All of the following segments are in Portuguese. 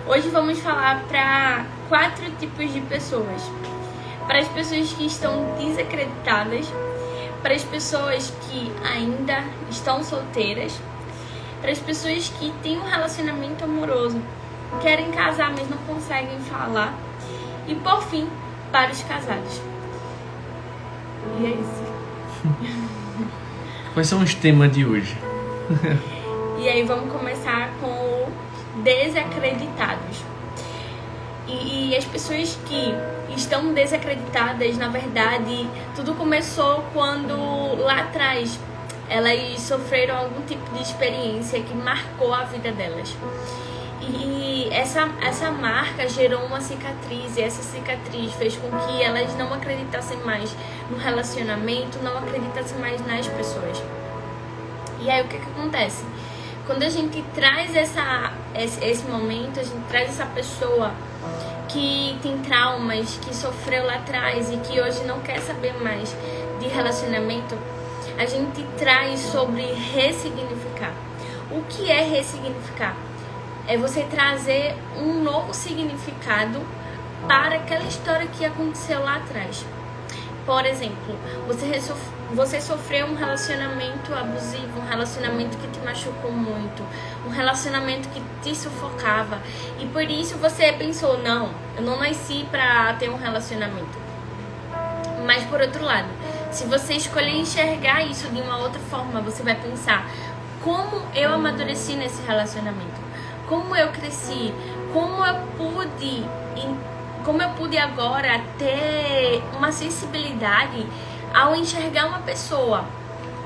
Hoje vamos falar para 4 tipos de pessoas. Para as pessoas que estão desacreditadas, para as pessoas que ainda estão solteiras, para as pessoas que têm um relacionamento amoroso, querem casar, mas não conseguem falar, e por fim, para os casados. E é isso. Quais são os temas de hoje? E aí vamos começar com o desacreditados. E as pessoas que estão desacreditadas, na verdade, tudo começou quando lá atrás elas sofreram algum tipo de experiência que marcou a vida delas. E essa marca gerou uma cicatriz, e essa cicatriz fez com que elas não acreditassem mais no relacionamento, não acreditassem mais nas pessoas. E aí o que acontece? Quando a gente traz esse momento, a gente traz essa pessoa que tem traumas, que sofreu lá atrás e que hoje não quer saber mais de relacionamento, a gente traz sobre ressignificar. O que é ressignificar? É você trazer um novo significado para aquela história que aconteceu lá atrás. Por exemplo, você sofreu um relacionamento abusivo, um relacionamento que te machucou muito, um relacionamento que te sufocava, e por isso você pensou, não, eu não nasci para ter um relacionamento. Mas por outro lado, se você escolher enxergar isso de uma outra forma, você vai pensar, como eu amadureci nesse relacionamento? Como eu cresci? Como eu pude agora ter uma sensibilidade ao enxergar uma pessoa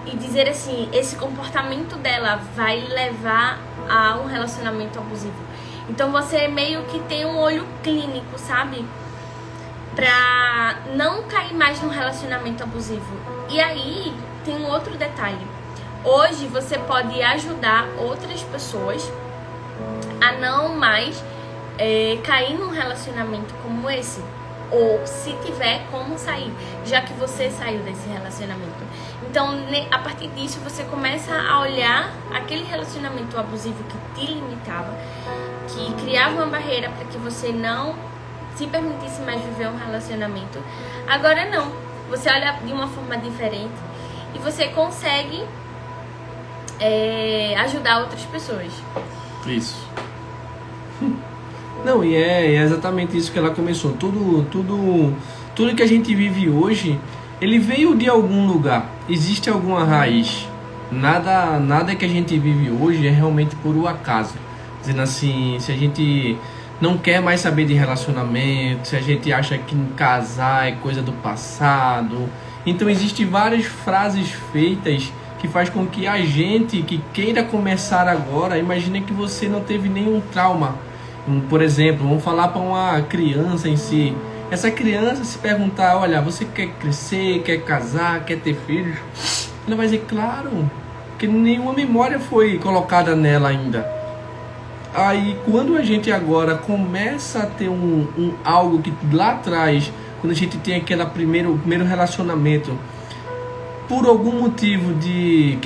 e dizer assim, esse comportamento dela vai levar a um relacionamento abusivo. Então você meio que tem um olho clínico, sabe? Pra não cair mais num relacionamento abusivo. E aí tem um outro detalhe. Hoje você pode ajudar outras pessoas a não mais cair num relacionamento como esse, ou se tiver como sair, já que você saiu desse relacionamento. Então, a partir disso, você começa a olhar aquele relacionamento abusivo que te limitava, que criava uma barreira para que você não se permitisse mais viver um relacionamento. Agora não, você olha de uma forma diferente e você consegue ajudar outras pessoas. Isso. Não, e é exatamente isso que ela começou. Tudo que a gente vive hoje, ele veio de algum lugar. Existe alguma raiz. Nada que a gente vive hoje é realmente por um acaso. Dizendo assim, se a gente não quer mais saber de relacionamento, se a gente acha que casar é coisa do passado. Então existem várias frases feitas que faz com que a gente que queira começar agora, imagine que você não teve nenhum trauma. Por exemplo, vamos falar para uma criança em si. Essa criança se perguntar, olha, você quer crescer, quer casar, quer ter filhos? Ela vai dizer, claro, porque nenhuma memória foi colocada nela ainda. Aí quando a gente agora começa a ter algo que lá atrás, quando a gente tem aquele primeiro relacionamento, por algum motivo que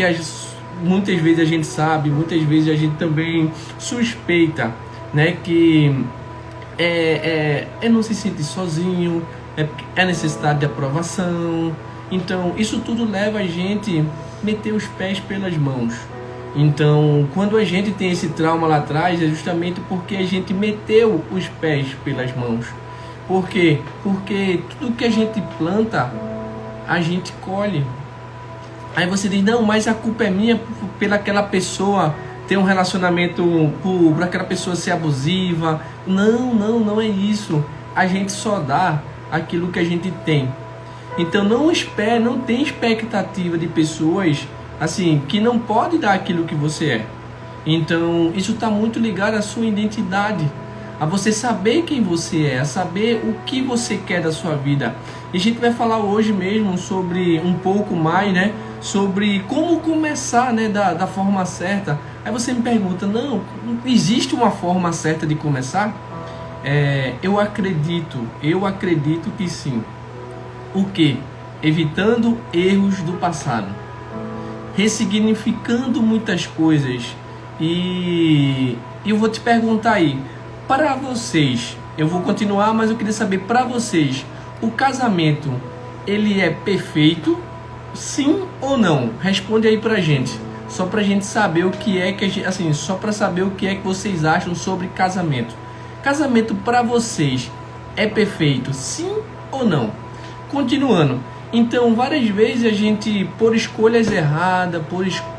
muitas vezes a gente sabe, muitas vezes a gente também suspeita, né, que não se sente sozinho, é necessidade de aprovação. Então isso tudo leva a gente a meter os pés pelas mãos. Então quando a gente tem esse trauma lá atrás, é justamente porque a gente meteu os pés pelas mãos. Por quê? Porque tudo que a gente planta, a gente colhe. Aí você diz, não, mas a culpa é minha pelaquela pessoa ter um relacionamento, por aquela pessoa ser abusiva. Não é isso. A gente só dá aquilo que a gente tem. Então não tem expectativa de pessoas assim, que não pode dar aquilo que você é. Então isso está muito ligado à sua identidade, a você saber quem você é, a saber o que você quer da sua vida. E a gente vai falar hoje mesmo sobre um pouco mais, né, sobre como começar, né, da forma certa. Aí você me pergunta, não existe uma forma certa de começar? Eu acredito que sim. O quê? Evitando erros do passado, ressignificando muitas coisas. E eu vou te perguntar aí, Para vocês, eu vou continuar, mas eu queria saber, para vocês, o casamento, ele é perfeito? Sim ou não? Responde aí pra gente. Só pra gente saber o que é que a gente, assim, só pra saber o que é que vocês acham sobre casamento. Casamento para vocês é perfeito? Sim ou não? Continuando. Então, várias vezes a gente, por escolhas erradas,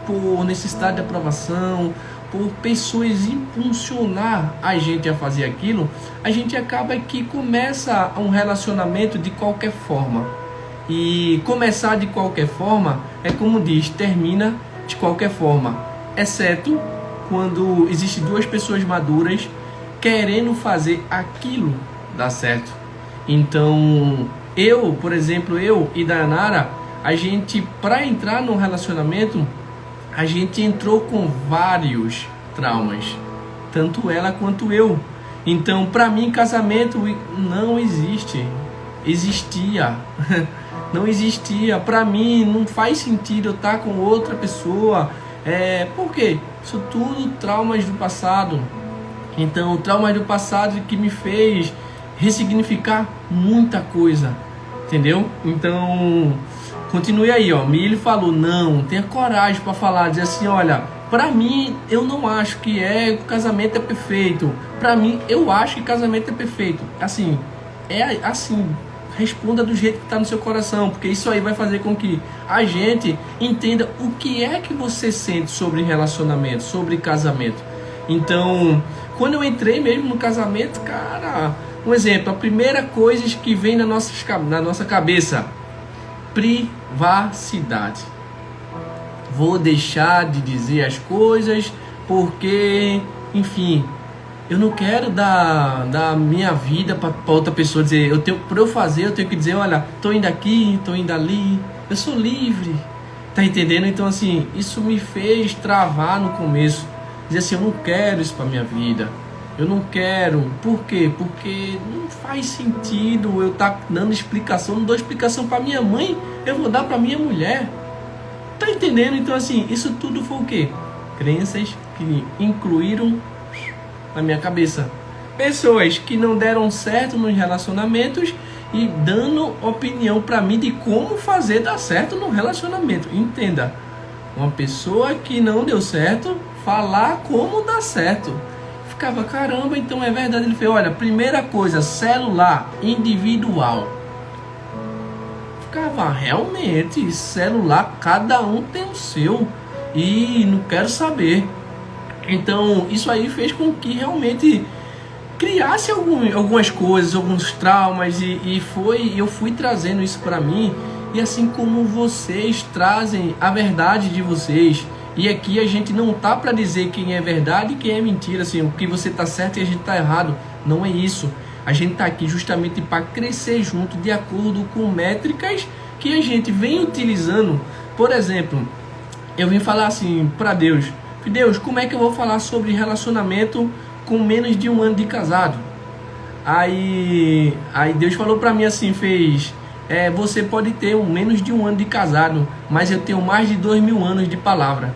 por necessidade de aprovação, por pessoas impulsionar a gente a fazer aquilo, a gente acaba que começa um relacionamento de qualquer forma. E começar de qualquer forma é como diz, termina de qualquer forma, exceto quando existem duas pessoas maduras querendo fazer aquilo dar certo. Então, por exemplo, eu e Dayanara, a gente, para entrar num relacionamento, a gente entrou com vários traumas, tanto ela quanto eu. Então, para mim, casamento não existia. Não existia. Para mim, não faz sentido eu estar com outra pessoa. Por quê? Isso tudo traumas do passado. Então, traumas do passado que me fez ressignificar muita coisa. Entendeu? Então, continue aí, ó. Milly falou, não, tenha coragem para falar, dizer assim, olha, para mim, eu não acho que o casamento é perfeito. Para mim, eu acho que casamento é perfeito. Assim, responda do jeito que está no seu coração, porque isso aí vai fazer com que a gente entenda o que é que você sente sobre relacionamento, sobre casamento. Então, quando eu entrei mesmo no casamento, cara, um exemplo, a primeira coisa que vem na nossa cabeça, privacidade. Vou deixar de dizer as coisas porque, enfim, eu não quero dar minha vida para outra pessoa dizer, para eu fazer, eu tenho que dizer, olha, tô indo aqui, tô indo ali, eu sou livre, tá entendendo? Então, assim, isso me fez travar no começo, dizer assim, eu não quero isso para minha vida, eu não quero, por quê? Porque não faz sentido eu estar dando explicação, não dou explicação para minha mãe, eu vou dar para minha mulher, tá entendendo? Então, assim, isso tudo foi o quê? Crenças que incluíram na minha cabeça. Pessoas que não deram certo nos relacionamentos e dando opinião para mim de como fazer dar certo no relacionamento. Entenda, uma pessoa que não deu certo, falar como dar certo. Ficava, caramba, então é verdade. Ele fez, olha, primeira coisa, celular individual. Ficava, realmente, celular, cada um tem o seu. E não quero saber. Então, isso aí fez com que realmente criasse algumas coisas, alguns traumas, e eu fui trazendo isso para mim, e assim como vocês trazem a verdade de vocês, e aqui a gente não tá para dizer quem é verdade e quem é mentira, assim, o que você tá certo e a gente tá errado, não é isso. A gente tá aqui justamente para crescer junto, de acordo com métricas que a gente vem utilizando. Por exemplo, eu vim falar assim para Deus, como é que eu vou falar sobre relacionamento com menos de 1 ano de casado? Aí Deus falou pra mim assim, você pode ter menos de 1 ano de casado, mas eu tenho mais de 2.000 anos de palavra.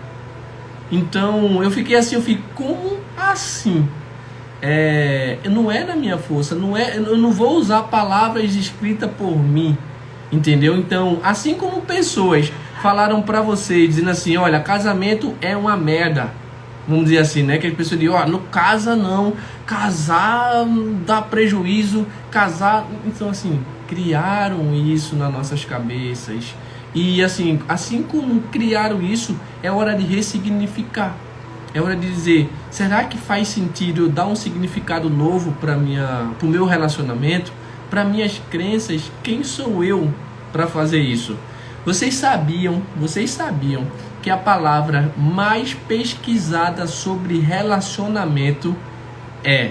Então eu fiquei assim, como assim? Não é na minha força, eu não vou usar palavras escritas por mim, entendeu? Então, assim como pessoas falaram pra você, dizendo assim, olha, casamento é uma merda, vamos dizer assim, né, que as pessoas dizem, ó, não casa não, casar dá prejuízo, então assim, criaram isso nas nossas cabeças, e assim como criaram isso, é hora de ressignificar, é hora de dizer, será que faz sentido eu dar um significado novo para o meu relacionamento, para minhas crenças? Quem sou eu para fazer isso? Vocês sabiam que a palavra mais pesquisada sobre relacionamento é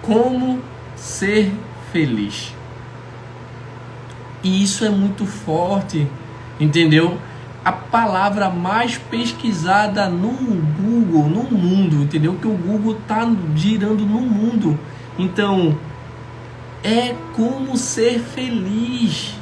como ser feliz? E isso é muito forte, entendeu? A palavra mais pesquisada no Google, no mundo, entendeu? Que o Google tá girando no mundo. Então, é como ser feliz.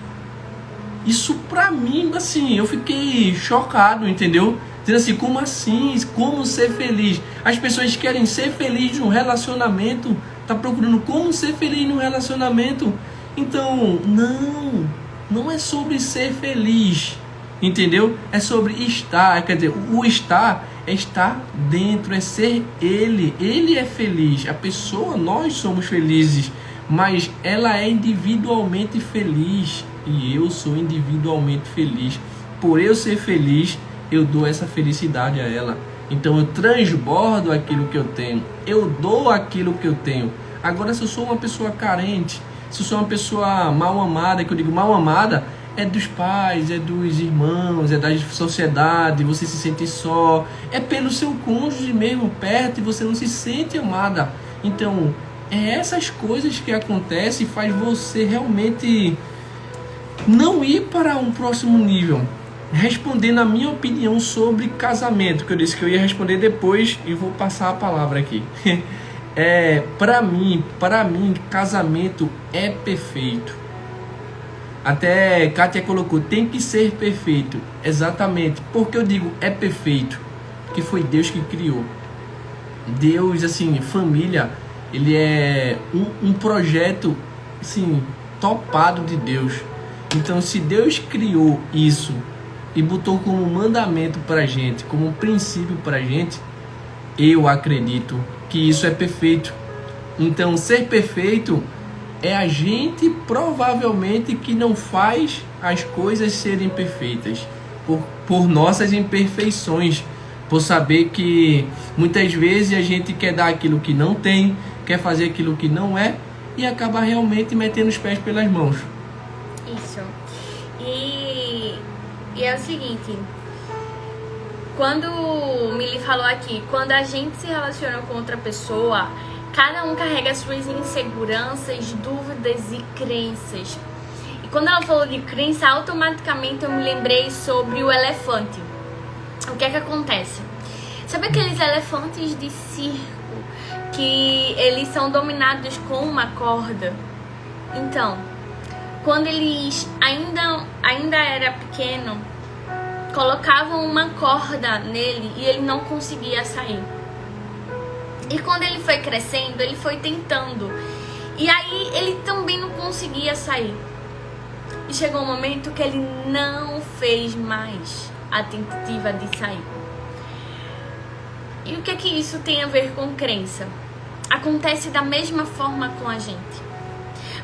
Isso pra mim, assim, eu fiquei chocado, entendeu? Dizendo assim, como assim? Como ser feliz? As pessoas querem ser felizes num relacionamento, tá procurando como ser feliz num relacionamento. Então, não é sobre ser feliz, entendeu? É sobre estar, quer dizer, o estar é estar dentro, é ser ele. Ele é feliz, a pessoa, nós somos felizes, mas ela é individualmente feliz e eu sou individualmente feliz. Por eu ser feliz, eu dou essa felicidade a ela. Então eu transbordo aquilo que eu tenho, eu dou aquilo que eu tenho. Agora, se eu sou uma pessoa carente, se eu sou uma pessoa mal amada, que eu digo mal amada, é dos pais, é dos irmãos, é da sociedade, você se sente só, é pelo seu cônjuge mesmo perto e você não se sente amada. Então, é essas coisas que acontecem e faz você realmente não ir para um próximo nível. Respondendo a minha opinião sobre casamento, que eu disse que eu ia responder depois e vou passar a palavra aqui. Para mim, casamento é perfeito. Até Kátia colocou, tem que ser perfeito. Exatamente. Porque eu digo é perfeito? Porque foi Deus que criou. Deus, assim, família, ele é um projeto, assim, topado de Deus. Então, se Deus criou isso e botou como mandamento pra gente, como um princípio pra gente, eu acredito que isso é perfeito. Então, ser perfeito é a gente provavelmente que não faz as coisas serem perfeitas por nossas imperfeições, por saber que muitas vezes a gente quer dar aquilo que não tem, quer fazer aquilo que não é e acaba realmente metendo os pés pelas mãos. Isso. E é o seguinte, quando o Mili falou aqui, quando a gente se relaciona com outra pessoa, cada um carrega suas inseguranças, dúvidas e crenças. E quando ela falou de crença, automaticamente eu me lembrei sobre o elefante. O que é que acontece? Sabe aqueles elefantes de circo que eles são dominados com uma corda? Então, quando eles ainda era pequeno, colocavam uma corda nele e ele não conseguia sair. E quando ele foi crescendo, ele foi tentando. E aí ele também não conseguia sair. E chegou um momento que ele não fez mais a tentativa de sair. E o que é que isso tem a ver com crença? Acontece da mesma forma com a gente.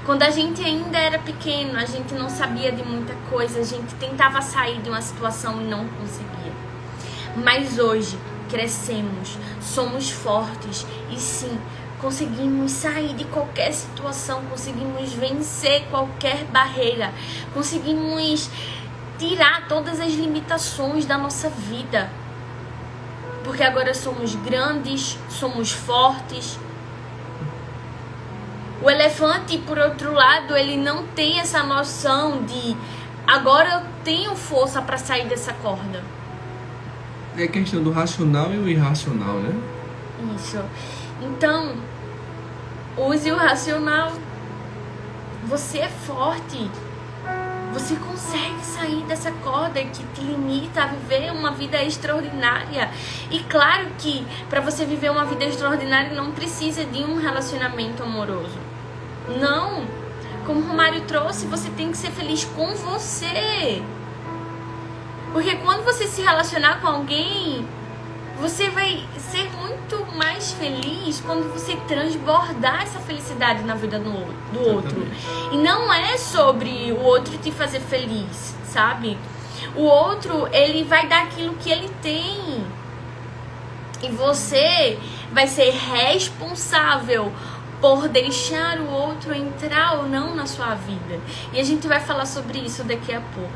Quando a gente ainda era pequeno, a gente não sabia de muita coisa, a gente tentava sair de uma situação e não conseguia. Mas hoje, crescemos, somos fortes e sim, conseguimos sair de qualquer situação, conseguimos vencer qualquer barreira, conseguimos tirar todas as limitações da nossa vida. Porque agora somos grandes, somos fortes. O elefante, por outro lado, ele não tem essa noção de agora eu tenho força para sair dessa corda. É a questão do racional e o irracional, né? Isso. Então, use o racional. Você é forte. Você consegue sair dessa corda que te limita a viver uma vida extraordinária. E claro que para você viver uma vida extraordinária não precisa de um relacionamento amoroso. Não. Como o Romário trouxe, você tem que ser feliz com você. Porque quando você se relacionar com alguém, você vai ser muito mais feliz quando você transbordar essa felicidade na vida do outro. E não é sobre o outro te fazer feliz, sabe? O outro, ele vai dar aquilo que ele tem. E você vai ser responsável por deixar o outro entrar ou não na sua vida. E a gente vai falar sobre isso daqui a pouco.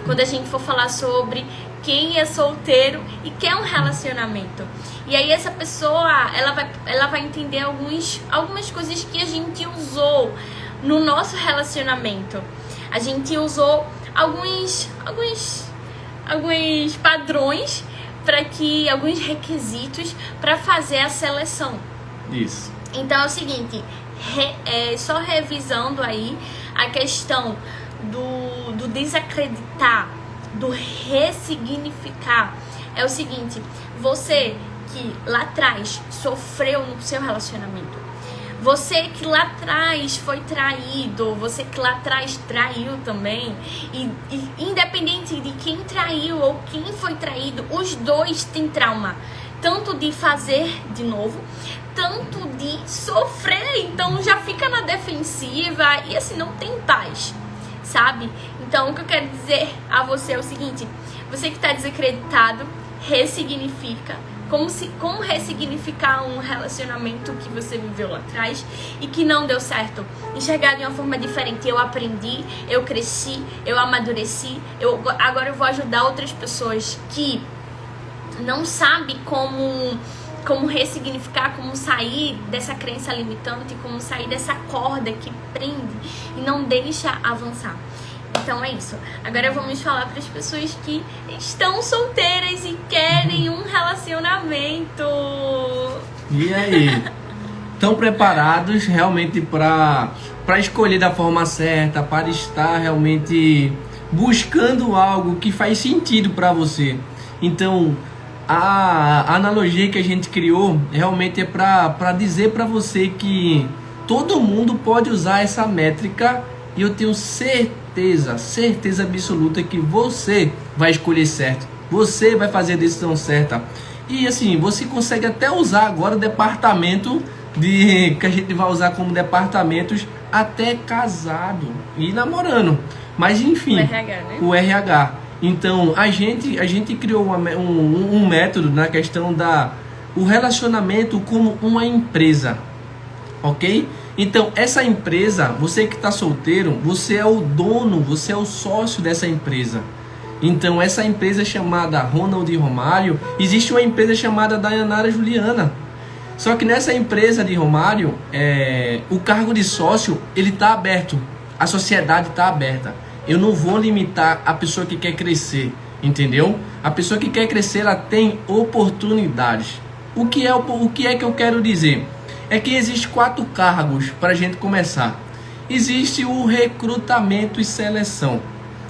Quando a gente for falar sobre quem é solteiro e quer um relacionamento. E aí essa pessoa, ela vai entender algumas coisas que a gente usou no nosso relacionamento. A gente usou alguns padrões alguns requisitos para fazer a seleção. Isso. Então é o seguinte, só revisando aí a questão do desacreditar, do ressignificar. é o seguinte: você que lá atrás sofreu no seu relacionamento, você que lá atrás foi traído, você que lá atrás traiu também, e independente de quem traiu ou quem foi traído, os dois têm trauma, tanto de fazer de novo, tanto de sofrer, então já fica na defensiva e assim não tem paz, sabe? Então o que eu quero dizer a você é o seguinte: você que está desacreditado, ressignifica. Como ressignificar um relacionamento que você viveu lá atrás e que não deu certo. Enxergar de uma forma diferente. Eu aprendi, eu cresci, eu amadureci. Agora eu vou ajudar outras pessoas que não sabem como ressignificar, como sair dessa crença limitante, como sair dessa corda que prende e não deixa avançar. Então é isso. Agora vamos falar para as pessoas que estão solteiras e querem um relacionamento. E aí? Estão preparados realmente para escolher da forma certa, para estar realmente buscando algo que faz sentido para você? Então, a analogia que a gente criou realmente é para dizer para você que todo mundo pode usar essa métrica e eu tenho certeza absoluta que você vai escolher certo, você vai fazer a decisão certa. E assim, você consegue até usar agora o departamento que a gente vai usar como departamentos até casado e namorando, mas enfim, o RH, né? O RH. Então a gente criou um método na questão o relacionamento como uma empresa, ok? Então, essa empresa, você que está solteiro, você é o dono, você é o sócio dessa empresa. Então, essa empresa chamada Ronald e Romário, existe uma empresa chamada Dayanara Juliana. Só que nessa empresa de Romário, o cargo de sócio, ele está aberto. A sociedade está aberta. Eu não vou limitar a pessoa que quer crescer, entendeu? A pessoa que quer crescer, ela tem oportunidades. O que é que eu quero dizer? É que existem 4 cargos para a gente começar. Existe o recrutamento e seleção.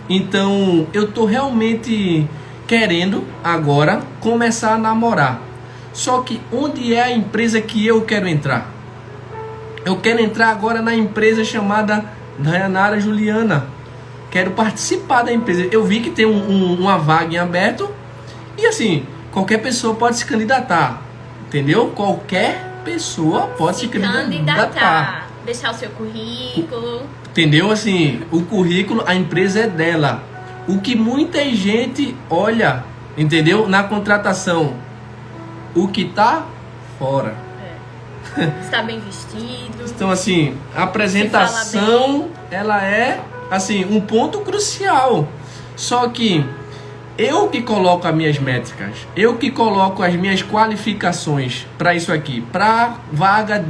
Então, eu estou realmente querendo agora começar a namorar. Só que onde é a empresa que eu quero entrar? Eu quero entrar agora na empresa chamada Dayanara Juliana. Quero participar da empresa. Eu vi que tem uma vaga em aberto. E assim, qualquer pessoa pode se candidatar. Entendeu? Qualquer pessoa pode se candidatar. Deixar o seu currículo. Entendeu? Assim, o currículo, a empresa é dela. O que muita gente olha, entendeu? Na contratação, o que tá fora. Está bem vestido. Então, assim, a apresentação, ela é, assim, um ponto crucial. Só que eu que coloco as minhas métricas, eu que coloco as minhas qualificações para isso aqui, para vaga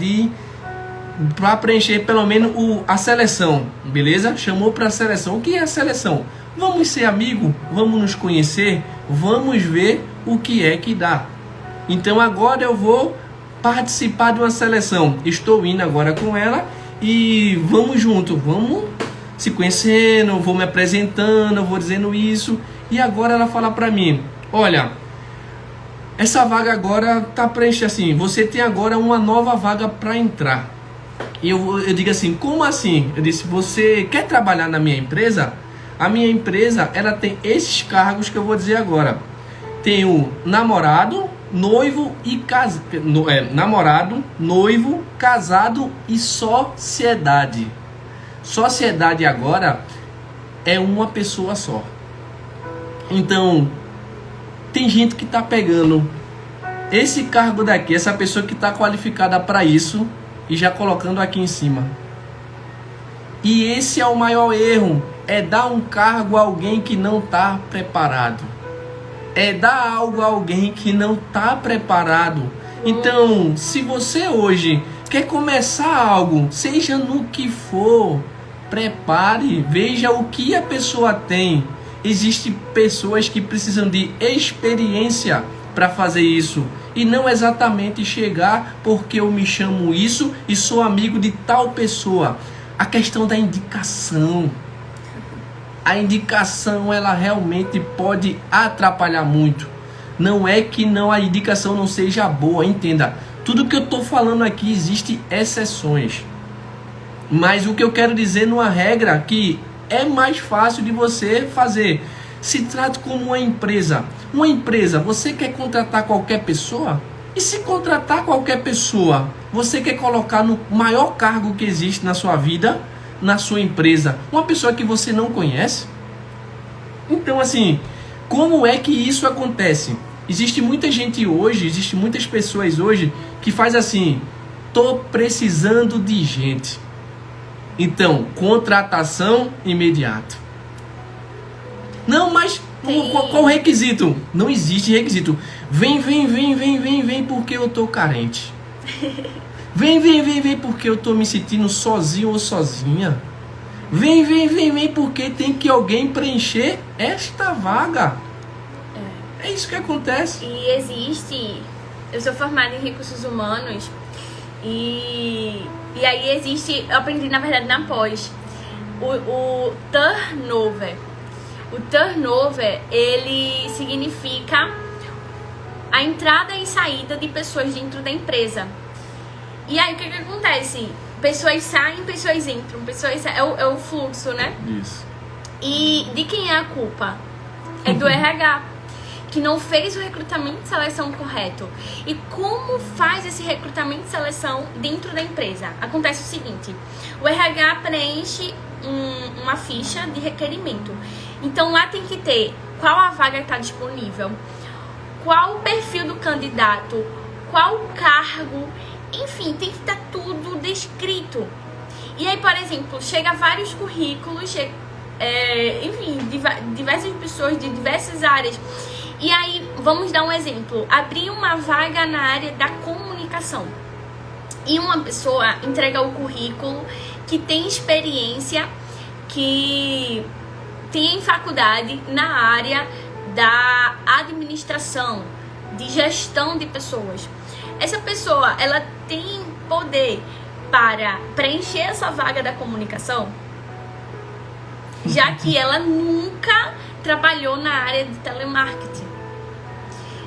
para preencher pelo menos a seleção, beleza? Chamou para a seleção. O que é a seleção? Vamos ser amigos, vamos nos conhecer, vamos ver o que é que dá. Então agora eu vou participar de uma seleção. Estou indo agora com ela e vamos junto, vamos se conhecendo, vou me apresentando, vou dizendo isso. E agora ela fala pra mim: olha, essa vaga agora tá preenchida assim, você tem agora uma nova vaga para entrar. E eu digo assim: como assim? Eu disse: você quer trabalhar na minha empresa? A minha empresa, ela tem esses cargos que eu vou dizer agora. Tem o namorado, noivo e namorado, noivo, casado e sociedade. Sociedade agora é uma pessoa só. Então, tem gente que está pegando esse cargo daqui, essa pessoa que está qualificada para isso, e já colocando aqui em cima. E esse é o maior erro, é dar um cargo a alguém que não está preparado. É dar algo a alguém que não está preparado. Então, se você hoje quer começar algo, seja no que for, prepare, veja o que a pessoa tem. Existem pessoas que precisam de experiência para fazer isso. E não exatamente chegar porque eu me chamo isso e sou amigo de tal pessoa. A questão da indicação. A indicação, ela realmente pode atrapalhar muito. Não é que não a indicação não seja boa, entenda. Tudo que eu estou falando aqui existe exceções. Mas o que eu quero dizer numa regra que é mais fácil de você fazer. Se trata como uma empresa. Uma empresa, você quer contratar qualquer pessoa? E se contratar qualquer pessoa, você quer colocar no maior cargo que existe na sua vida, na sua empresa, uma pessoa que você não conhece? Então, assim, como é que isso acontece? Existe muita gente hoje, existe muitas pessoas hoje que faz assim: tô precisando de gente. Então, contratação imediata. Não, mas qual o requisito? Não existe requisito. Vem porque eu tô carente. Vem porque eu tô me sentindo sozinho ou sozinha. Vem porque tem que alguém preencher esta vaga. É isso que acontece. E existe... Eu sou formada em recursos humanos e aí existe... Eu aprendi, na verdade, na pós. O turnover. O turnover, ele significa a entrada e saída de pessoas dentro da empresa. E aí, o que acontece? Pessoas saem, pessoas entram, pessoas saem. É o fluxo, né? Isso. E de quem é a culpa? É do RH, que não fez o recrutamento e seleção correto. E como faz esse recrutamento e seleção dentro da empresa? Acontece o seguinte: o RH preenche uma ficha de requerimento. Então lá tem que ter qual a vaga está disponível, qual o perfil do candidato, qual o cargo, enfim, tem que estar tudo descrito. E aí, por exemplo, chega vários currículos, enfim, diversas pessoas de diversas áreas. E aí, vamos dar um exemplo. Abrir uma vaga na área da comunicação. E uma pessoa entrega o currículo que tem experiência, que tem faculdade na área da administração, de gestão de pessoas. Essa pessoa, ela tem poder para preencher essa vaga da comunicação, já que ela nunca trabalhou na área de telemarketing.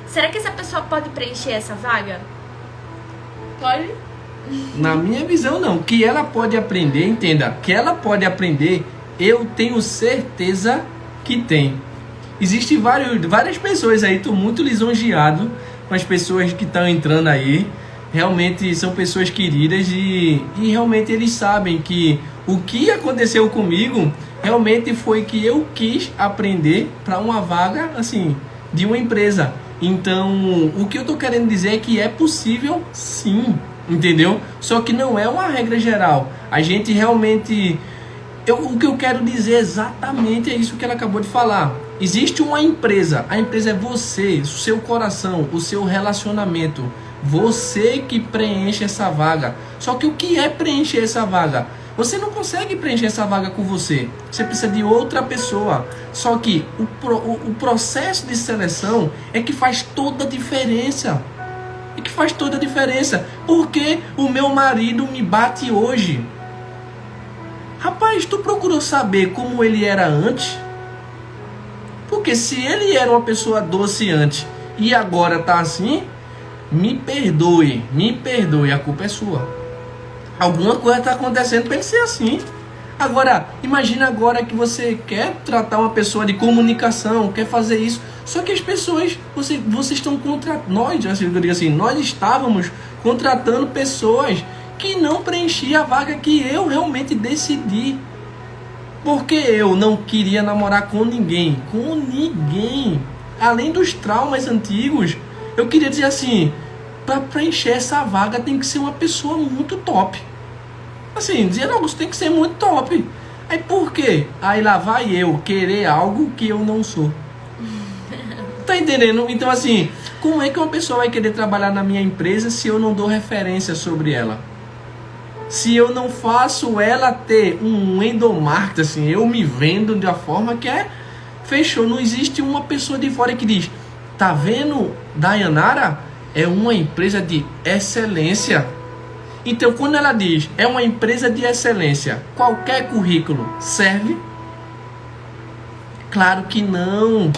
Será que essa pessoa pode preencher essa vaga? Pode? Na minha visão, não. Que ela pode aprender, entenda, que ela pode aprender, eu tenho certeza que tem. Existem várias pessoas aí, estou muito lisonjeado com as pessoas que estão entrando aí. Realmente são pessoas queridas e realmente eles sabem que o que aconteceu comigo realmente foi que eu quis aprender para uma vaga assim de uma empresa. Então, o que eu estou querendo dizer é que é possível sim, entendeu? Só que não é uma regra geral. A gente realmente... o que eu quero dizer exatamente é isso que ela acabou de falar. Existe uma empresa. A empresa é você, o seu coração, o seu relacionamento. Você que preenche essa vaga. Só que o que é preencher essa vaga? Você não consegue preencher essa vaga com você. Você precisa de outra pessoa. Só que o processo de seleção é que faz toda a diferença. É que faz toda a diferença. Porque o meu marido me bate hoje. Rapaz, tu procurou saber como ele era antes? Porque se ele era uma pessoa doce antes e agora tá assim, me perdoe, a culpa é sua. Alguma coisa está acontecendo para ele ser assim. Agora, imagina agora que você quer tratar uma pessoa de comunicação, quer fazer isso. Só que as pessoas, vocês estão contra nós, eu digo assim, nós estávamos contratando pessoas que não preenchiam a vaga que eu realmente decidi. Porque eu não queria namorar com ninguém. Além dos traumas antigos, eu queria dizer assim, para preencher essa vaga tem que ser uma pessoa muito top. Assim, dizer não, você tem que ser muito top. Aí por quê? Aí lá vai eu querer algo que eu não sou. Tá entendendo? Então assim, como é que uma pessoa vai querer trabalhar na minha empresa se eu não dou referência sobre ela? Se eu não faço ela ter um endomarketing, assim, eu me vendo de uma forma que fechou. Não existe uma pessoa de fora que diz, tá vendo, Dayanara? É uma empresa de excelência. Então, quando ela diz, é uma empresa de excelência, qualquer currículo serve? Claro que não.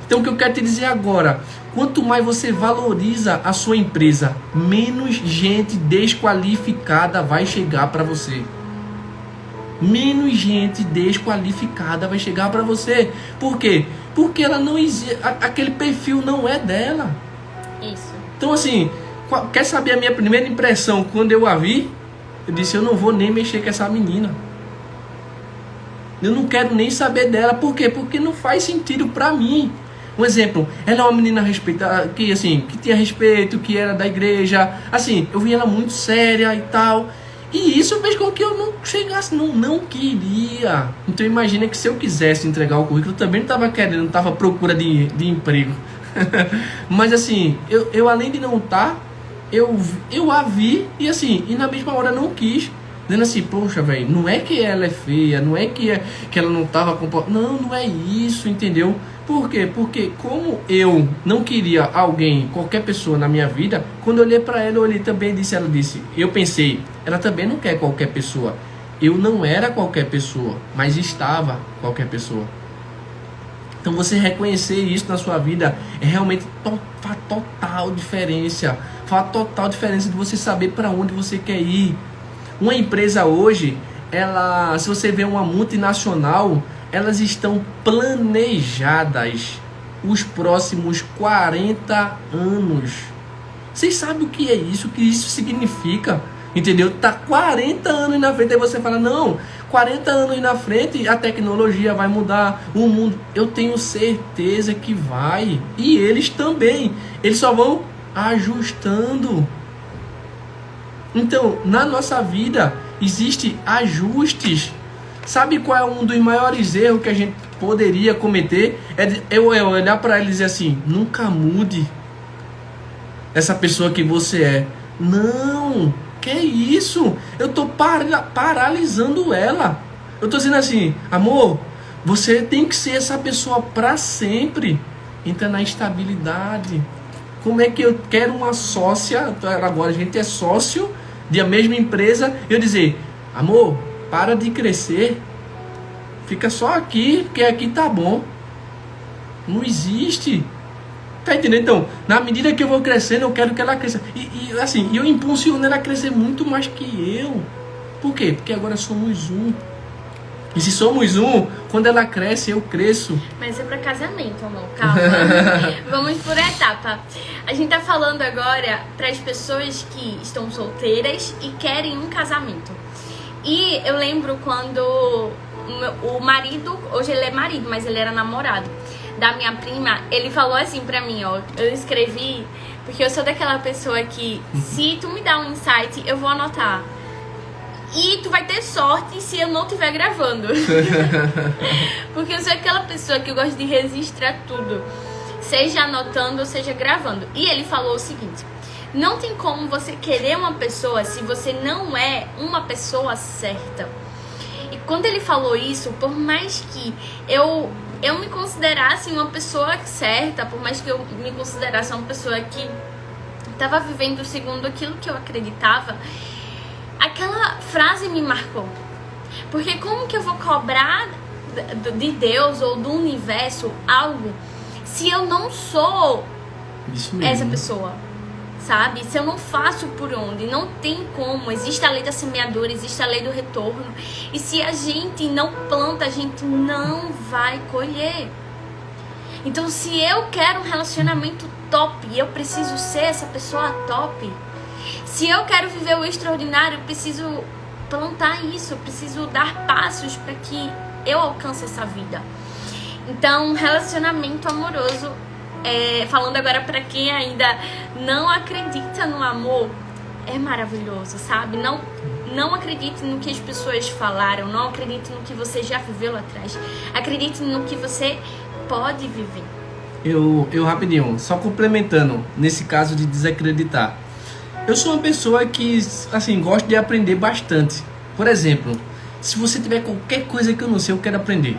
Então o que eu quero te dizer agora, quanto mais você valoriza a sua empresa, menos gente desqualificada vai chegar para você. Menos gente desqualificada vai chegar para você. Por quê? Porque ela não existe, aquele perfil não é dela. Isso. Então assim, quer saber a minha primeira impressão quando eu a vi? Eu disse, eu não vou nem mexer com essa menina. Eu não quero nem saber dela. Por quê? Porque não faz sentido para mim. Um exemplo, ela é uma menina respeitada, que tinha respeito, que era da igreja. Assim, eu vi ela muito séria e tal. E isso fez com que eu não chegasse, não queria. Então imagina que se eu quisesse entregar o currículo, eu também não estava querendo, não estava à procura de emprego. Mas assim, eu além de não estar, eu a vi e assim, e na mesma hora não quis. Dizendo assim, poxa, velho, não é que ela é feia, não é que ela não estava comportada. Não é isso, entendeu? Por quê? Porque como eu não queria alguém, qualquer pessoa na minha vida, quando eu olhei para ela, eu olhei também e ela disse, eu pensei, ela também não quer qualquer pessoa. Eu não era qualquer pessoa, mas estava qualquer pessoa. Então você reconhecer isso na sua vida é realmente faz total diferença. Faz total diferença de você saber para onde você quer ir. Uma empresa hoje, se você vê uma multinacional, elas estão planejadas os próximos 40 anos. Vocês sabem o que é isso? O que isso significa? Entendeu? Tá 40 anos na frente, aí você fala, não, 40 anos na frente a tecnologia vai mudar, o mundo. Eu tenho certeza que vai. E eles também. Eles só vão ajustando. Então, na nossa vida, existem ajustes. Sabe qual é um dos maiores erros que a gente poderia cometer? Eu olhar para ele e dizer assim, nunca mude essa pessoa que você é. Não, que isso? Eu estou paralisando ela. Eu estou dizendo assim, amor, você tem que ser essa pessoa para sempre. Entra na estabilidade. Como é que eu quero uma sócia, agora a gente é sócio de a mesma empresa, eu dizer, amor, para de crescer, fica só aqui, porque aqui tá bom. Não existe. Tá entendendo? Então, na medida que eu vou crescendo, eu quero que ela cresça. E assim, eu impulsiono ela a crescer muito mais que eu. Por quê? Porque agora somos um. E se somos um, quando ela cresce, eu cresço. Mas é pra casamento, amor. Calma. Vamos por etapa. A gente tá falando agora pras pessoas que estão solteiras e querem um casamento. E eu lembro quando o marido, hoje ele é marido, mas ele era namorado da minha prima, ele falou assim pra mim, ó, eu escrevi, porque eu sou daquela pessoa que, se tu me dá um insight, eu vou anotar. E tu vai ter sorte se eu não estiver gravando. Porque eu sou aquela pessoa que eu gosto de registrar tudo, seja anotando ou seja gravando. E ele falou o seguinte, não tem como você querer uma pessoa se você não é uma pessoa certa. E quando ele falou isso, por mais que eu me considerasse uma pessoa certa, por mais que eu me considerasse uma pessoa que estava vivendo segundo aquilo que eu acreditava, aquela frase me marcou. Porque como que eu vou cobrar de Deus ou do universo algo se eu não sou essa pessoa? Sabe? Se eu não faço por onde, não tem como. Existe a lei da semeadura, existe a lei do retorno. E se a gente não planta, a gente não vai colher. Então, se eu quero um relacionamento top, eu preciso ser essa pessoa top. Se eu quero viver o extraordinário, eu preciso plantar isso, eu preciso dar passos para que eu alcance essa vida. Então, relacionamento amoroso, falando agora para quem ainda não acredita no amor, é maravilhoso, sabe? Não acredite no que as pessoas falaram, não acredite no que você já viveu lá atrás. Acredite no que você pode viver. Eu rapidinho, só complementando, nesse caso de desacreditar. Eu sou uma pessoa que, assim, gosto de aprender bastante. Por exemplo, se você tiver qualquer coisa que eu não sei, eu quero aprender.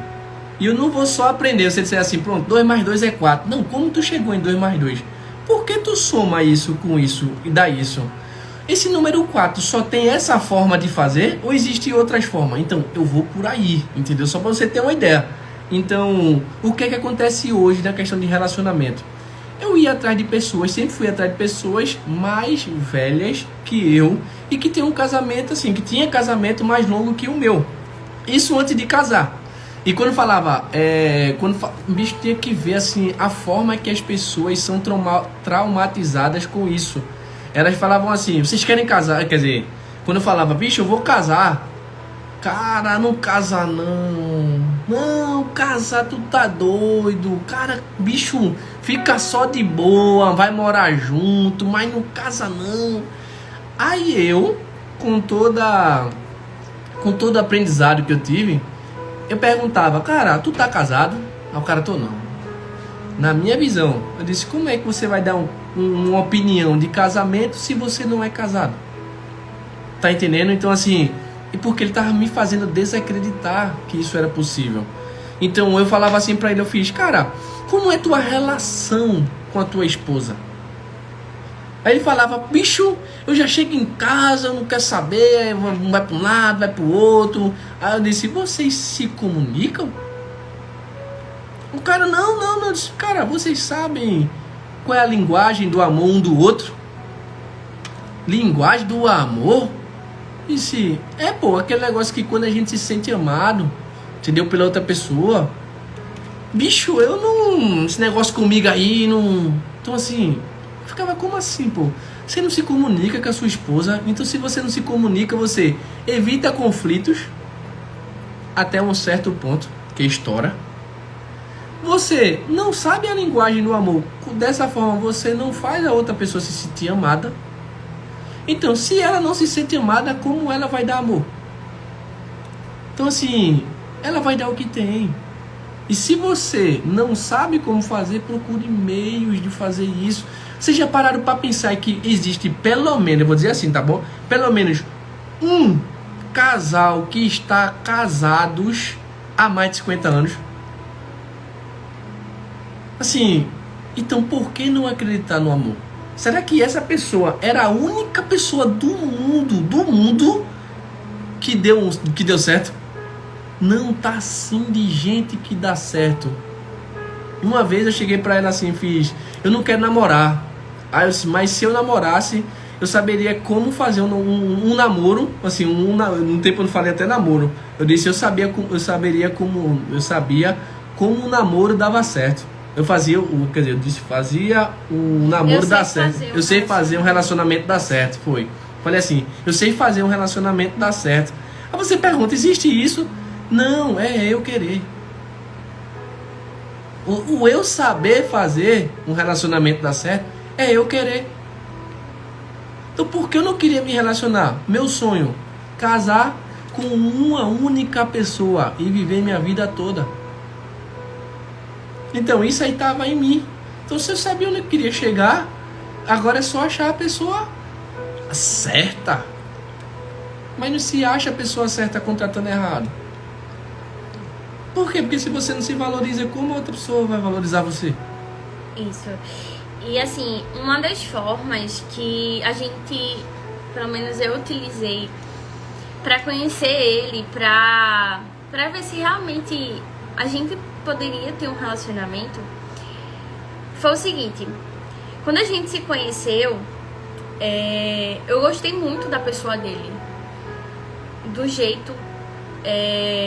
E eu não vou só aprender, você disser assim, pronto, 2 mais 2 é 4. Não, como tu chegou em 2 mais 2? Por que tu soma isso com isso e dá isso? Esse número 4 só tem essa forma de fazer ou existem outras formas? Então, eu vou por aí, entendeu? Só para você ter uma ideia. Então, o que é que acontece hoje na questão de relacionamento? Eu ia atrás de pessoas, sempre fui atrás de pessoas mais velhas que eu e que tem um casamento assim, que tinha casamento mais longo que o meu. Isso antes de casar. E quando falava, o bicho tinha que ver assim a forma que as pessoas são traumatizadas com isso. Elas falavam assim, vocês querem casar? Quer dizer, quando eu falava, bicho, eu vou casar. Cara, não casa não. Não, casar tu tá doido. Cara, bicho, fica só de boa, vai morar junto, mas não casa não. Aí eu, com todo o aprendizado que eu tive, eu perguntava, cara, tu tá casado? Aí o cara, tô não. Na minha visão, eu disse, como é que você vai dar uma opinião de casamento se você não é casado? Tá entendendo? Então assim, e porque ele tava me fazendo desacreditar que isso era possível. Então eu falava assim pra ele, eu fiz, cara, como é tua relação com a tua esposa? Aí ele falava, bicho, eu já chego em casa, eu não quero saber, vai para um lado, vai para o outro. Aí eu disse, vocês se comunicam? O cara, não. Eu disse, cara, vocês sabem qual é a linguagem do amor um do outro? Linguagem do amor? Disse, aquele negócio que quando a gente se sente amado, entendeu, pela outra pessoa. Bicho, eu não... Esse negócio comigo aí, não... Então assim... Ficava, como assim, pô? Você não se comunica com a sua esposa, então se você não se comunica, você evita conflitos até um certo ponto, que estoura. Você não sabe a linguagem do amor. Dessa forma, você não faz a outra pessoa se sentir amada. Então, se ela não se sente amada, como ela vai dar amor? Então, assim, ela vai dar o que tem. E se você não sabe como fazer, procure meios de fazer isso. Vocês já pararam para pensar que existe pelo menos, eu vou dizer assim, tá bom? Pelo menos um casal que está casados há mais de 50 anos? Assim, então por que não acreditar no amor? Será que essa pessoa era a única pessoa do mundo que deu certo? Não tá assim de gente que dá certo. Uma vez eu cheguei pra ela assim, fiz, eu não quero namorar. Aí eu disse, mas se eu namorasse, eu saberia como fazer um namoro, assim, no tempo eu não falei até namoro. Eu disse, eu sabia como um namoro dava certo. Eu fazia o namoro dar certo. Eu sei fazer um relacionamento dar certo, foi. Falei assim, eu sei fazer um relacionamento dar certo. Aí você pergunta, existe isso? Não, é eu querer. O eu saber fazer um relacionamento dar certo é eu querer. Então por que eu não queria me relacionar? Meu sonho, casar com uma única pessoa e viver minha vida toda. Então isso aí estava em mim. Então se eu sabia onde eu queria chegar, agora é só achar a pessoa certa. Mas não se acha a pessoa certa contratando errado. Por quê? Porque se você não se valoriza, como a outra pessoa vai valorizar você? Isso. E assim, uma das formas que a gente, pelo menos eu utilizei para conhecer ele, para ver se realmente a gente poderia ter um relacionamento, foi o seguinte. Quando a gente se conheceu, eu gostei muito da pessoa dele, do jeito,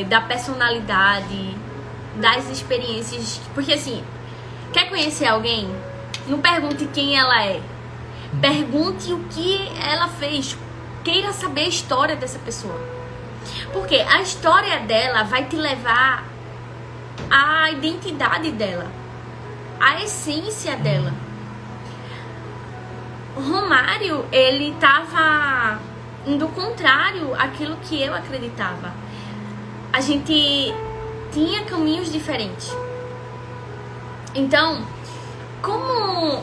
da personalidade, das experiências. Porque assim, quer conhecer alguém? Não pergunte quem ela é, pergunte o que ela fez. Queira saber a história dessa pessoa, porque a história dela vai te levar à identidade dela, à essência dela. O Romário, ele tava indo contrário àquilo que eu acreditava. A gente tinha caminhos diferentes. Então, como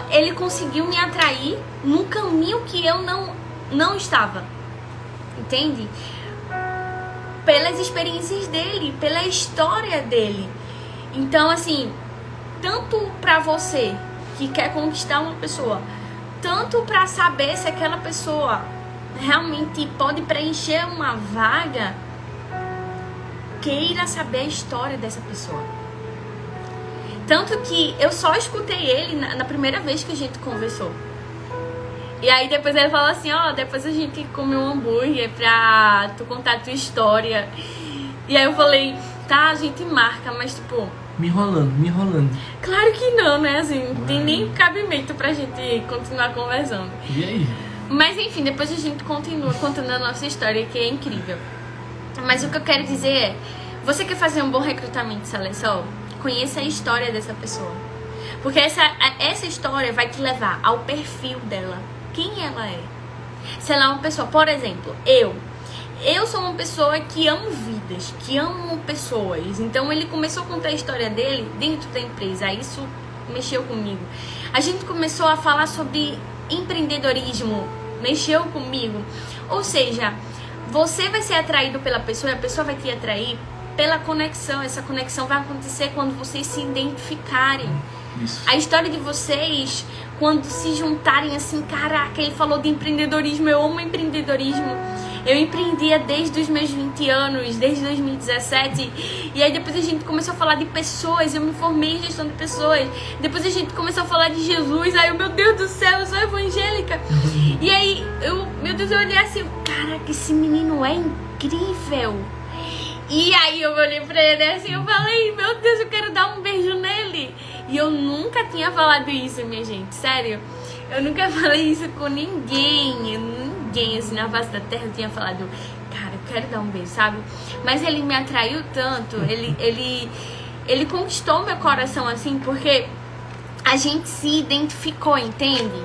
ele conseguiu me atrair num caminho que eu não estava, entende? Pelas experiências dele, pela história dele. Então, assim, tanto pra você que quer conquistar uma pessoa, tanto pra saber se aquela pessoa realmente pode preencher uma vaga, queira saber a história dessa pessoa. Tanto que eu só escutei ele na primeira vez que a gente conversou. E aí depois ele falou assim, depois a gente come um hambúrguer pra tu contar a tua história. E aí eu falei, tá, a gente marca, mas tipo... Me enrolando. Claro que não, né? Assim, não tem nem cabimento pra gente continuar conversando. E aí? Mas enfim, depois a gente continua contando a nossa história, que é incrível. Mas o que eu quero dizer é, você quer fazer um bom recrutamento de seleção? Conheça a história dessa pessoa. Porque essa história vai te levar ao perfil dela. Quem ela é? Se ela é uma pessoa, por exemplo, eu sou uma pessoa que amo vidas, que amo pessoas. Então ele começou a contar a história dele dentro da empresa. Isso mexeu comigo. A gente começou a falar sobre empreendedorismo. Mexeu comigo. Ou seja, você vai ser atraído pela pessoa e a pessoa vai te atrair pela conexão. Essa conexão vai acontecer quando vocês se identificarem. Isso. A história de vocês, quando se juntarem assim, caraca, ele falou de empreendedorismo, eu amo empreendedorismo. Eu empreendia desde os meus 20 anos, desde 2017. E aí depois a gente começou a falar de pessoas, eu me formei em gestão de pessoas. Depois a gente começou a falar de Jesus. Aí eu, meu Deus do céu, eu sou evangélica. E aí, meu Deus, eu olhei assim, caraca, esse menino é incrível. E aí eu olhei pra ele assim, eu falei, meu Deus, eu quero dar um beijo nele. E eu nunca tinha falado isso, minha gente, sério. Eu nunca falei isso com ninguém. Ninguém, assim, na face da terra tinha falado, cara, eu quero dar um beijo, sabe? Mas ele me atraiu tanto, ele conquistou meu coração, assim, porque a gente se identificou, entende?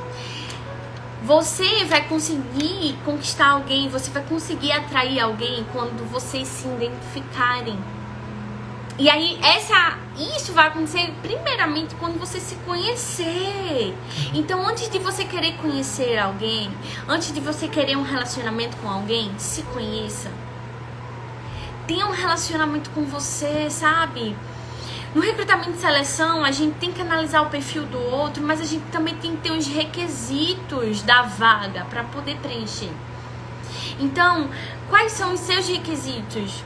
Você vai conseguir conquistar alguém, você vai conseguir atrair alguém quando vocês se identificarem. E aí, isso vai acontecer primeiramente quando você se conhecer. Então, antes de você querer conhecer alguém, antes de você querer um relacionamento com alguém, se conheça. Tenha um relacionamento com você, sabe? No recrutamento de seleção, a gente tem que analisar o perfil do outro, mas a gente também tem que ter os requisitos da vaga para poder preencher. Então, quais são os seus requisitos?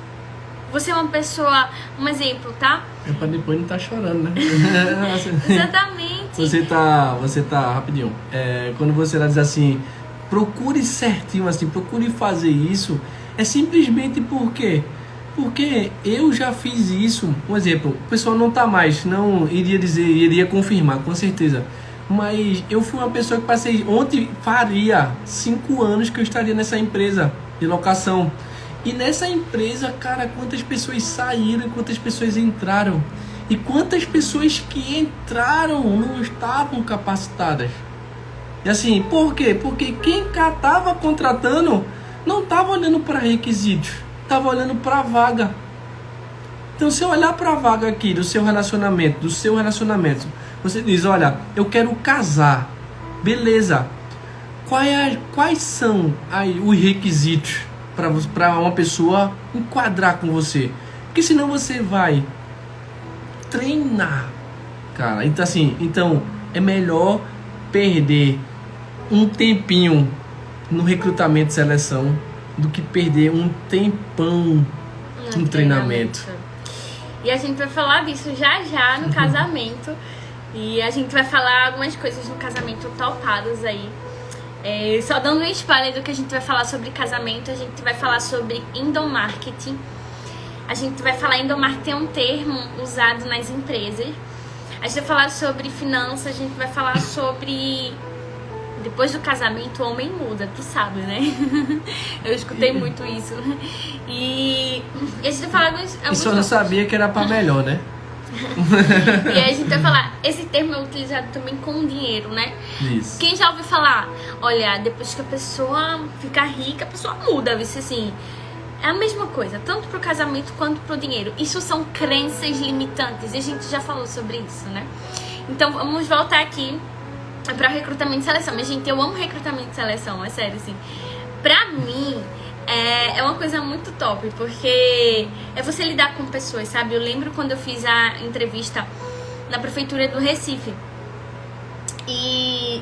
Você é uma pessoa, um exemplo, tá? É pra depois não tá chorando, né? Exatamente. Você tá, rapidinho, quando você diz assim, procure certinho, assim, procure fazer isso, é simplesmente porque eu já fiz isso. Um exemplo, o pessoal não tá mais, não iria confirmar, com certeza. Mas eu fui uma pessoa que passei, ontem faria 5 anos que eu estaria nessa empresa de locação. E nessa empresa, cara, quantas pessoas saíram e quantas pessoas entraram. E quantas pessoas que entraram não estavam capacitadas. E assim, por quê? Porque quem estava contratando não estava olhando para requisitos, estava olhando para a vaga. Então, se eu olhar para a vaga aqui do seu relacionamento, você diz, olha, eu quero casar. Beleza. Quais são aí os requisitos para uma pessoa enquadrar com você? Porque senão você vai treinar, cara. Então assim, é melhor perder um tempinho no recrutamento de seleção do que perder um tempão no treinamento. E a gente vai falar disso já no casamento. E a gente vai falar algumas coisas no casamento topadas aí. Só dando um spoiler do que a gente vai falar sobre casamento, a gente vai falar sobre endomarketing. A gente vai falar, endomarketing é um termo usado nas empresas. A gente vai falar sobre finanças, a gente vai falar sobre... Depois do casamento, o homem muda, tu sabe, né? Eu escutei muito isso. E a gente vai falar alguns... Isso eu não sabia que era pra melhor, né? E aí a gente vai falar, esse termo é utilizado também com dinheiro, né? Isso. Quem já ouviu falar, olha, depois que a pessoa fica rica, a pessoa muda, viu? Assim, é a mesma coisa, tanto pro casamento quanto pro dinheiro. Isso são crenças limitantes, e a gente já falou sobre isso, né? Então vamos voltar aqui pra recrutamento de seleção. Mas, gente, eu amo recrutamento de seleção, é sério, assim. Pra mim... É uma coisa muito top, porque é você lidar com pessoas, sabe? Eu lembro quando eu fiz a entrevista na prefeitura do Recife. E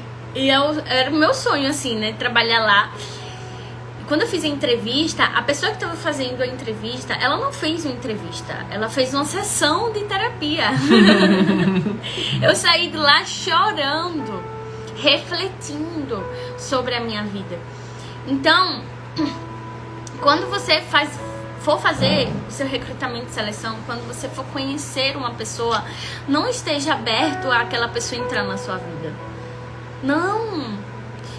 era o meu sonho, assim, né? Trabalhar lá. quando eu fiz a entrevista, a pessoa que estava fazendo a entrevista, ela não fez uma entrevista, ela fez uma sessão de terapia. Eu saí de lá chorando, refletindo sobre a minha vida. Então, quando você for fazer o seu recrutamento de seleção, quando você for conhecer uma pessoa, não esteja aberto àquela pessoa entrar na sua vida. Não!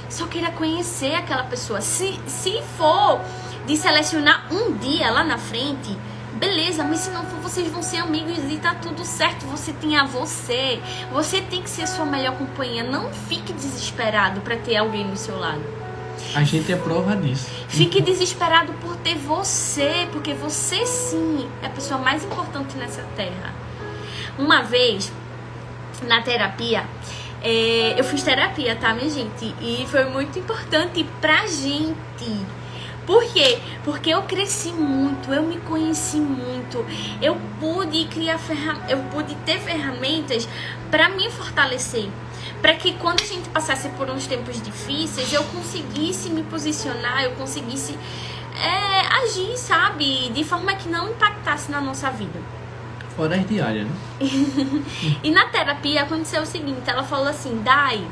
Só queira conhecer aquela pessoa. Se for de selecionar um dia lá na frente, beleza, mas se não for, vocês vão ser amigos e tá tudo certo. Você tem a você. Você tem que ser a sua melhor companhia. Não fique desesperado pra ter alguém do seu lado. A gente é prova disso. Fique desesperado por ter você, porque você sim é a pessoa mais importante nessa terra. Uma vez, na terapia, eu fiz terapia, tá, minha gente? E foi muito importante pra gente. Por quê? Porque eu cresci muito, eu me conheci muito, eu pude ter ferramentas pra me fortalecer. Para que quando a gente passasse por uns tempos difíceis, eu conseguisse me posicionar, eu conseguisse agir, sabe? De forma que não impactasse na nossa vida. Fora as diárias, né? E na terapia aconteceu o seguinte, ela falou assim, Dai,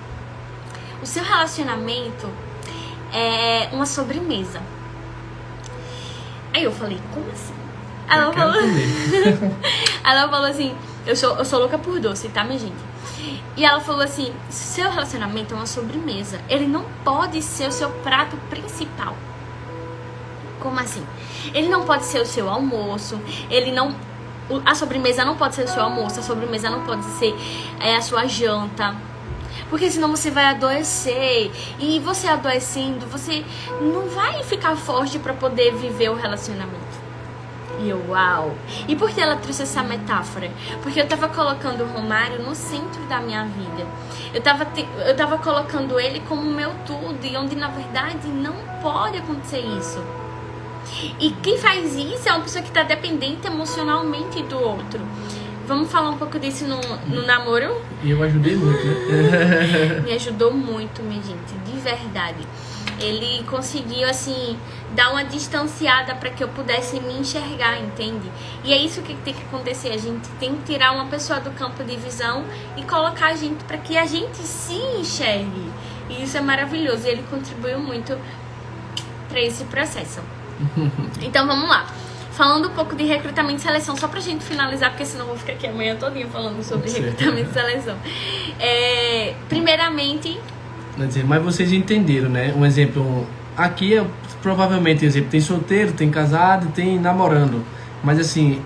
o seu relacionamento é uma sobremesa. Aí eu falei, como assim? Ela falou assim, eu sou louca por doce, tá, minha gente? E ela falou assim, seu relacionamento é uma sobremesa, ele não pode ser o seu prato principal. Como assim? Ele não pode ser o seu almoço, a sobremesa não pode ser o seu almoço, a sobremesa não pode ser a sua janta. Porque senão você vai adoecer. E você adoecendo, você não vai ficar forte para poder viver o relacionamento. E eu, uau! E por que ela trouxe essa metáfora? Porque eu tava colocando o Romário no centro da minha vida. Eu tava colocando ele como o meu tudo. E onde na verdade não pode acontecer isso. E quem faz isso é uma pessoa que tá dependente emocionalmente do outro. Vamos falar um pouco disso no namoro? E eu ajudei muito, né? Me ajudou muito, minha gente, de verdade. Ele conseguiu, assim, dar uma distanciada para que eu pudesse me enxergar, entende? E é isso que tem que acontecer. A gente tem que tirar uma pessoa do campo de visão e colocar a gente para que a gente se enxergue. E isso é maravilhoso. E ele contribuiu muito para esse processo. Então, vamos lá. Falando um pouco de recrutamento e seleção, só pra gente finalizar, porque senão eu vou ficar aqui amanhã todinha falando sobre recrutamento e seleção. Primeiramente... Mas vocês entenderam, né? Um exemplo, aqui provavelmente, exemplo, tem solteiro, tem casado, tem namorando. Mas assim,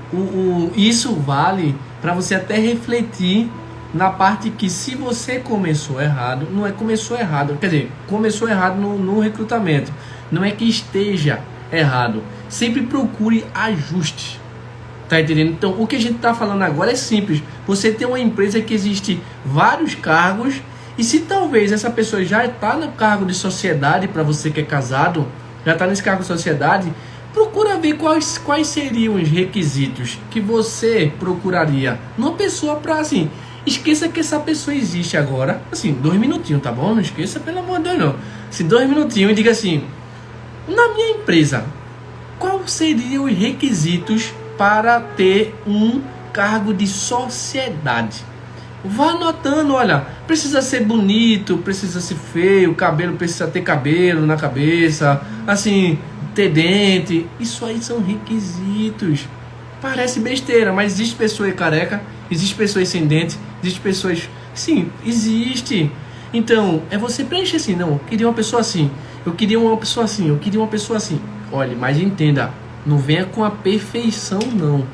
isso vale pra você até refletir na parte que se você começou errado, não é começou errado, quer dizer, começou errado no recrutamento. Não é que esteja errado. Sempre procure ajuste. Tá entendendo? Então, o que a gente tá falando agora é simples. Você tem uma empresa que existe vários cargos e se talvez essa pessoa já está no cargo de sociedade, para você que é casado, já está nesse cargo de sociedade, procura ver quais seriam os requisitos que você procuraria numa pessoa para assim, esqueça que essa pessoa existe agora, assim, 2 minutinhos, tá bom? Não esqueça, pelo amor de Deus, não. Assim, 2 minutinhos e diga assim, na minha empresa, quais seriam os requisitos para ter um cargo de sociedade? Vá anotando, olha, precisa ser bonito, precisa ser feio, cabelo, precisa ter cabelo na cabeça, assim, ter dente. Isso aí são requisitos. Parece besteira, mas existe pessoa careca, existe pessoas sem dente, existe pessoas... Sim, existe. Então, é você preencher assim, não, eu queria uma pessoa assim, eu queria uma pessoa assim, eu queria uma pessoa assim. Olha, mas entenda, não venha com a perfeição, não.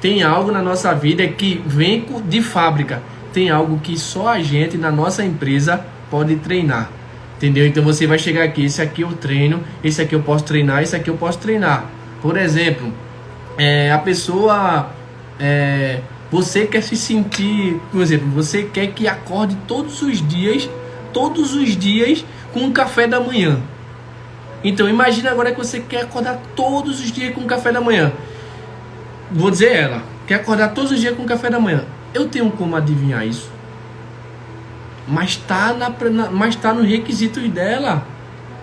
Tem algo na nossa vida que vem de fábrica. Tem algo que só a gente, na nossa empresa, pode treinar. Entendeu? Então você vai chegar aqui, esse aqui eu treino, esse aqui eu posso treinar, esse aqui eu posso treinar. Por exemplo, a pessoa... você quer se sentir... Por exemplo, você quer que acorde todos os dias, com um café da manhã. Então, imagina agora que você quer acordar todos os dias com um café da manhã. Vou dizer ela, quer acordar todos os dias com um café da manhã. Eu tenho como adivinhar isso. Mas tá nos requisitos dela.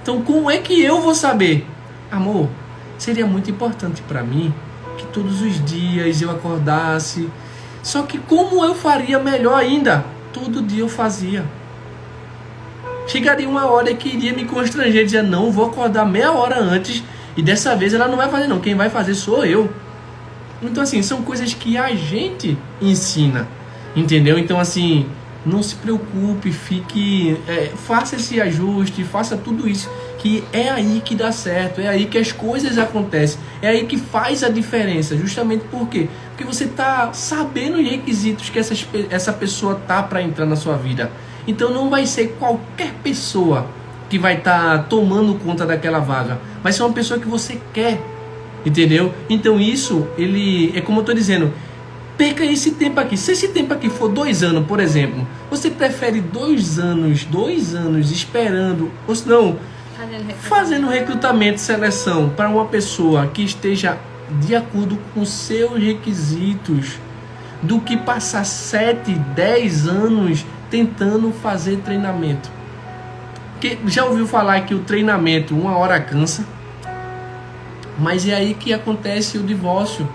Então como é que eu vou saber? Amor, seria muito importante para mim que todos os dias eu acordasse. Só que como eu faria melhor ainda? Todo dia eu fazia. Chegaria uma hora que iria me constranger, dizia, não, vou acordar meia hora antes e dessa vez ela não vai fazer não, quem vai fazer sou eu. Então assim, são coisas que a gente ensina, entendeu? Então assim, não se preocupe, faça esse ajuste, faça tudo isso, que é aí que dá certo, é aí que as coisas acontecem, é aí que faz a diferença, justamente por quê? Porque você está sabendo os requisitos que essa pessoa tá para entrar na sua vida. Então não vai ser qualquer pessoa que vai estar tomando conta daquela vaga, vai ser uma pessoa que você quer, entendeu? Então isso, é como eu estou dizendo, perca esse tempo aqui. Se esse tempo aqui for 2 anos, por exemplo, você prefere 2 anos esperando, ou se não, fazendo recrutamento e seleção para uma pessoa que esteja de acordo com seus requisitos, do que passar 7, 10 anos tentando fazer treinamento. Porque já ouviu falar que o treinamento 1 hora cansa? Mas é aí que acontece o divórcio.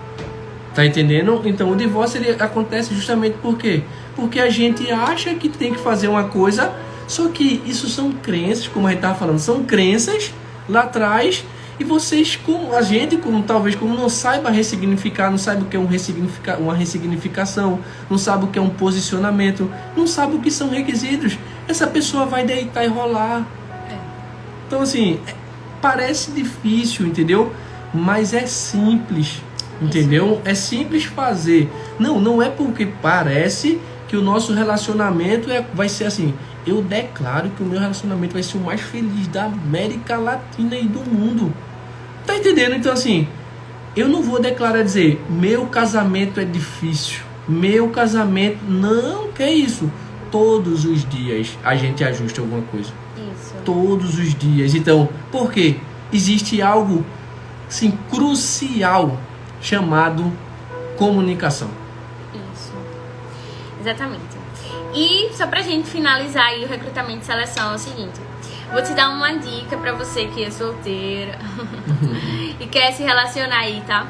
Tá entendendo? Então o divórcio ele acontece justamente por quê? Porque a gente acha que tem que fazer uma coisa, só que isso são crenças, como a gente estava falando, são crenças lá atrás, e vocês, talvez não saiba ressignificar, não sabe o que é uma ressignificação, não sabe o que é um posicionamento, não sabe o que são requisitos, essa pessoa vai deitar e rolar. Então assim, parece difícil, entendeu? Mas é simples. Entendeu? É simples fazer. Não é porque parece que o nosso relacionamento vai ser assim. Eu declaro que o meu relacionamento vai ser o mais feliz da América Latina e do mundo. Tá entendendo? Então assim, eu não vou declarar dizer, meu casamento é difícil. Meu casamento, não, que é isso? Todos os dias a gente ajusta alguma coisa. Isso. Todos os dias. Então, por quê? Existe algo, assim, crucial, chamado comunicação. Isso, exatamente. E só pra gente finalizar aí o recrutamento e seleção é o seguinte, vou te dar uma dica pra você que é solteira e quer se relacionar aí, tá?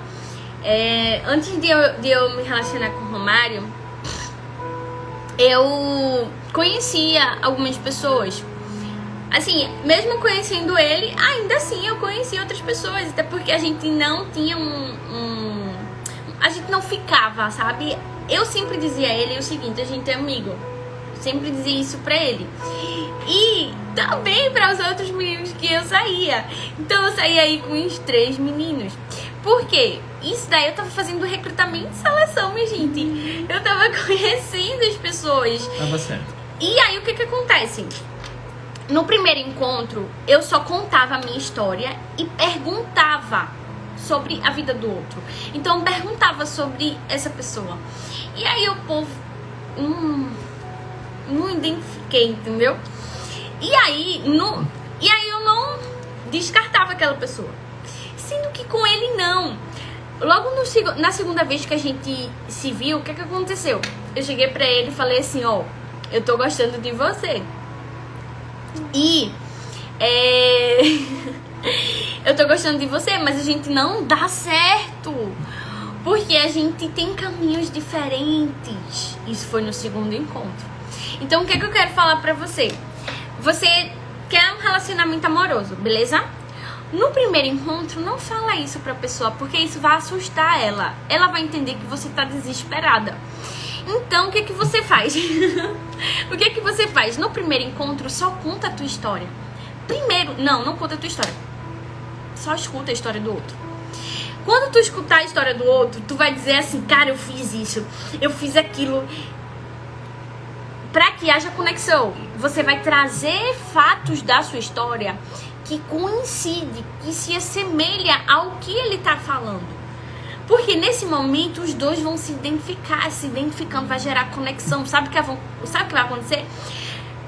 Antes de eu me relacionar com o Romário, eu conhecia algumas pessoas. Assim, mesmo conhecendo ele, ainda assim eu conheci outras pessoas, até porque a gente não tinha a gente não ficava, sabe? Eu sempre dizia a ele o seguinte, a gente é amigo. Sempre dizia isso pra ele. E também para os outros meninos que eu saía. Então eu saía aí com uns 3 meninos. Por quê? Isso daí eu tava fazendo recrutamento e seleção, minha gente. Eu tava conhecendo as pessoas. Tava certo. E aí o que acontece? No primeiro encontro, eu só contava a minha história e perguntava sobre a vida do outro. Então, eu perguntava sobre essa pessoa. E aí, o povo não identifiquei, entendeu? E aí, eu não descartava aquela pessoa. Sendo que com ele, não. Logo na segunda vez que a gente se viu, o que aconteceu? Eu cheguei pra ele e falei assim, ó, eu tô gostando de você. E eu tô gostando de você, mas a gente não dá certo porque a gente tem caminhos diferentes. Isso foi no segundo encontro. Então o que eu quero falar pra você? Você quer um relacionamento amoroso, beleza? No primeiro encontro, não fala isso pra pessoa, porque isso vai assustar ela. Ela vai entender que você tá desesperada. Então, o que você faz? O que você faz? No primeiro encontro, só conta a tua história. Primeiro, não conta a tua história. Só escuta a história do outro. Quando tu escutar a história do outro, tu vai dizer assim, cara, eu fiz isso, eu fiz aquilo. Pra que haja conexão, você vai trazer fatos da sua história que coincide, que se assemelha ao que ele tá falando. Porque nesse momento os dois vão se identificando, vai gerar conexão. Sabe o que vai acontecer?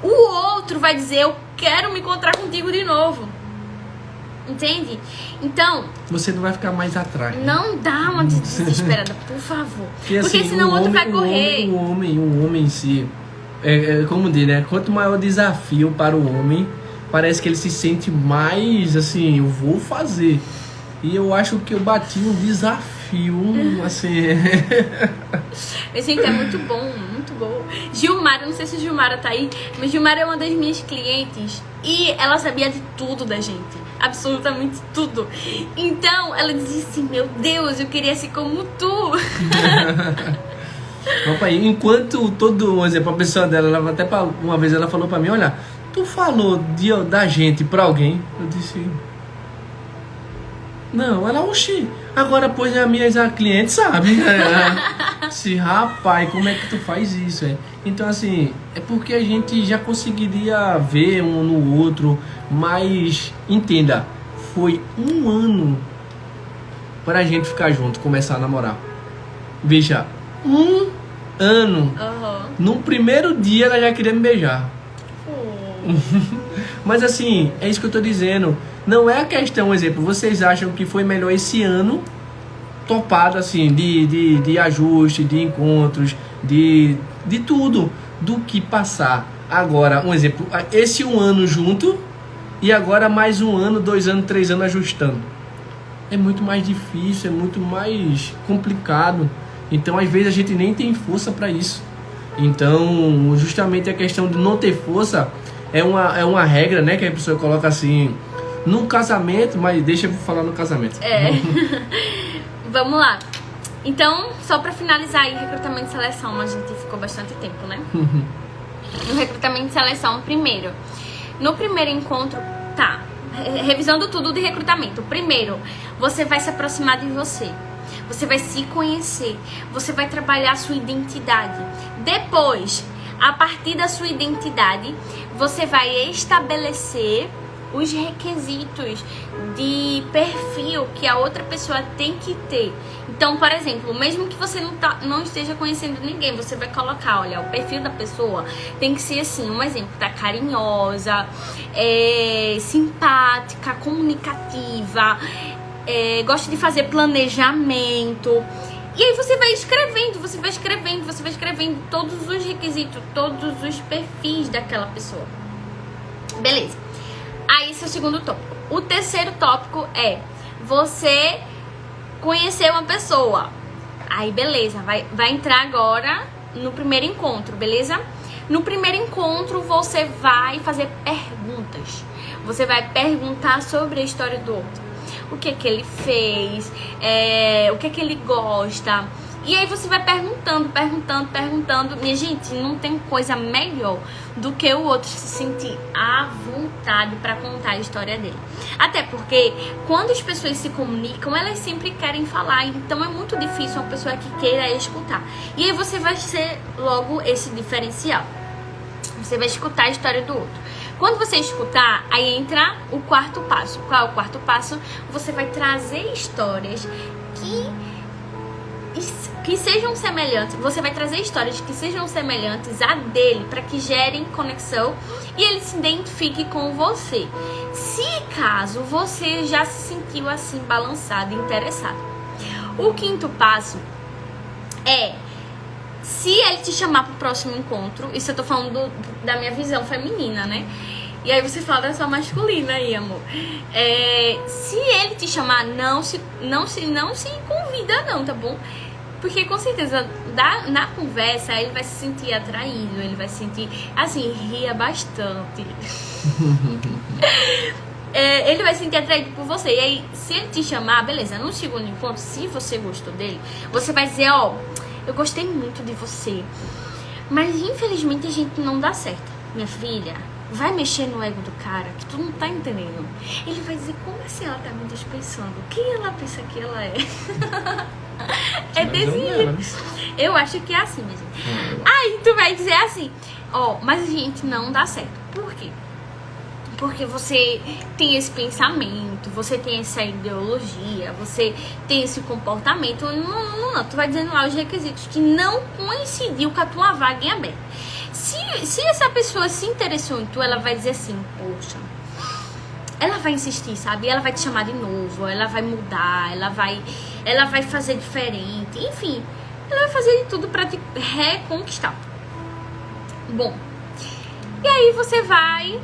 O outro vai dizer, eu quero me encontrar contigo de novo. Entende? Então... Você não vai ficar mais atrás. Não dá uma desesperada, por favor. Porque assim, senão o outro vai correr. Um homem em si, como diz, né? Quanto maior o desafio para o homem, parece que ele se sente mais assim, eu vou fazer. E eu acho que eu bati um desafio, assim. Esse é muito bom, muito bom. Gilmara, não sei se Gilmara tá aí, mas Gilmara é uma das minhas clientes e ela sabia de tudo da gente, absolutamente tudo. Então ela dizia assim, meu Deus, eu queria ser como tu. Opa, enquanto todo, exemplo, a pessoa dela, ela até uma vez ela falou pra mim, olha, tu falou da gente pra alguém? Eu disse, não, ela, oxi, agora pois a minha cliente sabe. Se rapaz, como é que tu faz isso? Então assim, é porque a gente já conseguiria ver um no outro, mas entenda, foi 1 ano pra gente ficar junto, começar a namorar. Veja, 1 ano. No primeiro dia ela já queria me beijar. Mas assim, é isso que eu tô dizendo. Não é a questão, exemplo, vocês acham que foi melhor esse ano topado assim, de ajuste, de encontros, de tudo, do que passar agora, um exemplo, esse 1 ano junto e agora mais 1 ano, 2 anos, 3 anos ajustando. É muito mais difícil, é muito mais complicado. Então às vezes a gente nem tem força para isso. Então justamente a questão de não ter força é uma regra, né, que a pessoa coloca assim no casamento, mas deixa eu falar no casamento. Vamos lá. Então, só pra finalizar aí, recrutamento e seleção, a gente ficou bastante tempo, né? No recrutamento e seleção, primeiro. No primeiro encontro, tá, revisando tudo de recrutamento. Primeiro, você vai se aproximar de você. Você vai se conhecer. Você vai trabalhar a sua identidade. Depois, a partir da sua identidade, você vai estabelecer os requisitos de perfil que a outra pessoa tem que ter. Então, por exemplo, mesmo que você não esteja conhecendo ninguém, você vai colocar, olha, o perfil da pessoa tem que ser assim, um exemplo, tá carinhosa, simpática, comunicativa, gosta de fazer planejamento. E aí você vai escrevendo todos os requisitos, todos os perfis daquela pessoa. Beleza. Aí esse é o segundo tópico. O terceiro tópico é você conhecer uma pessoa. Aí beleza, vai entrar agora no primeiro encontro, beleza? No primeiro encontro você vai fazer perguntas. Você vai perguntar sobre a história do outro. O que ele fez, o que ele gosta. E aí você vai perguntando. Minha gente, não tem coisa melhor do que o outro se sentir à vontade para contar a história dele. Até porque quando as pessoas se comunicam, elas sempre querem falar. Então é muito difícil uma pessoa que queira escutar. E aí você vai ser logo esse diferencial. Você vai escutar a história do outro. Quando você escutar, aí entra o quarto passo. Qual é o quarto passo? Você vai trazer histórias que sejam semelhantes. Você vai trazer histórias que sejam semelhantes a dele, para que gerem conexão e ele se identifique com você. Se caso você já se sentiu assim balançado, interessado. O quinto passo é, se ele te chamar pro próximo encontro, isso eu tô falando da minha visão feminina, né? E aí você fala da sua masculina aí, amor. Se ele te chamar, não se convida não, tá bom? Porque com certeza na conversa ele vai se sentir atraído, ele vai se sentir, assim, ria bastante. Ele vai se sentir atraído por você. E aí, se ele te chamar, beleza, no segundo encontro, se você gostou dele, você vai dizer, eu gostei muito de você, mas infelizmente a gente não dá certo. Minha filha, vai mexer no ego do cara que tu não tá entendendo. Ele vai dizer, como assim ela tá me dispensando? Quem ela pensa que ela é? É desse jeito. Eu acho que é assim mesmo. Aí tu vai dizer assim, mas a gente não dá certo. Por quê? Porque você tem esse pensamento, você tem essa ideologia, você tem esse comportamento. Não. Tu vai dizendo lá os requisitos que não coincidiu com a tua vaga em aberto. Se essa pessoa se interessou em tu, ela vai dizer assim, poxa, ela vai insistir, sabe? Ela vai te chamar de novo, ela vai mudar, ela vai fazer diferente, enfim, ela vai fazer de tudo pra te reconquistar. Bom, e aí você vai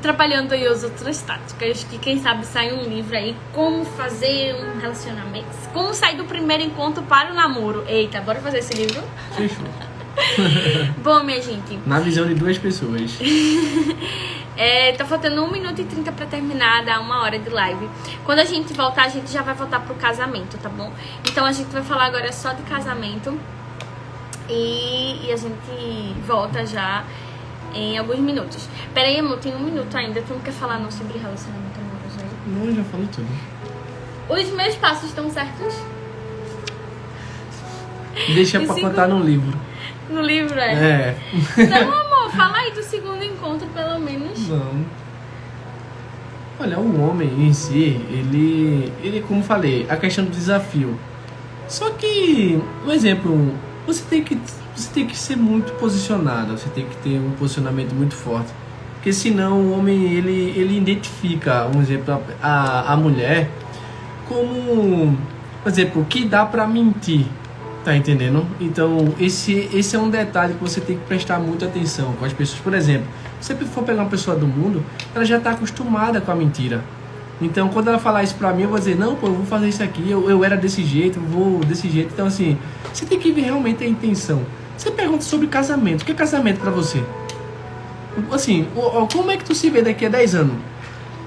Trabalhando aí as outras táticas, que quem sabe sai um livro aí, como fazer um relacionamento, como sair do primeiro encontro para o namoro. Eita, bora fazer esse livro? Fechou. Bom, minha gente, Na visão de 2 pessoas. tá faltando 1 minuto e 30 pra terminar, dá 1 hora de live. Quando a gente voltar, a gente já vai voltar pro casamento, tá bom? Então a gente vai falar agora só de casamento. E a gente volta já em alguns minutos. Pera aí, amor, tem 1 minuto ainda. Tu não quer falar não sobre relacionamento amoroso aí? Não, já falou tudo. Os meus passos estão certos? Deixa pra contar no livro. No livro, é? É. Não, amor, fala aí do segundo encontro, pelo menos. Não. Olha, o homem em si, ele, como falei, a questão do desafio. Só que, um exemplo, você tem que ser muito posicionado, você tem que ter um posicionamento muito forte. Porque senão o homem, ele identifica, um exemplo, a mulher como, por exemplo, que dá pra mentir. Tá entendendo? Então, esse é um detalhe que você tem que prestar muita atenção com as pessoas. Por exemplo, se você for pegar uma pessoa do mundo, ela já está acostumada com a mentira. Então, quando ela falar isso pra mim, eu vou dizer, não, pô, eu vou fazer isso aqui, eu era desse jeito, eu vou desse jeito. Então, assim, você tem que ver realmente a intenção. Você pergunta sobre casamento. O que é casamento pra você? Assim, como é que tu se vê daqui a 10 anos?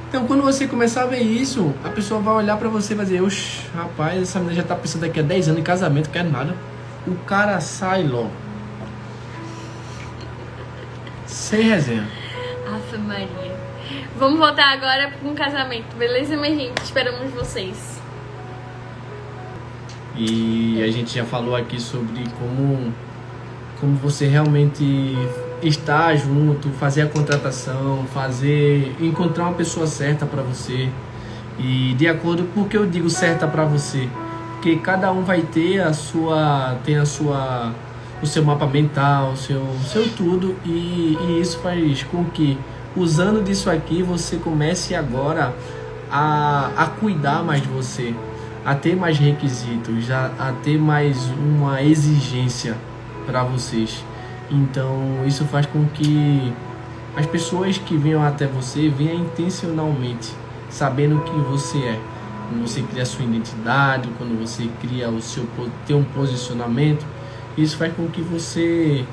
Então, quando você começar a ver isso, a pessoa vai olhar pra você e vai dizer, oxe, rapaz, essa menina já tá pensando daqui a 10 anos em casamento, não quer nada. O cara sai logo. Sem resenha. Ave Maria. Vamos voltar agora com um casamento, beleza, minha gente? Esperamos vocês. E a gente já falou aqui sobre como você realmente estar junto, fazer a contratação, encontrar uma pessoa certa para você. E de acordo com o que eu digo certa para você, porque cada um vai ter o seu mapa mental, o seu tudo, e isso faz com que, usando disso aqui, você comece agora a cuidar mais de você, a ter mais requisitos, a ter mais uma exigência para vocês. Então isso faz com que as pessoas que venham até você venham intencionalmente, sabendo quem você é. Quando você cria a sua identidade, quando você cria tem um posicionamento, isso faz com que você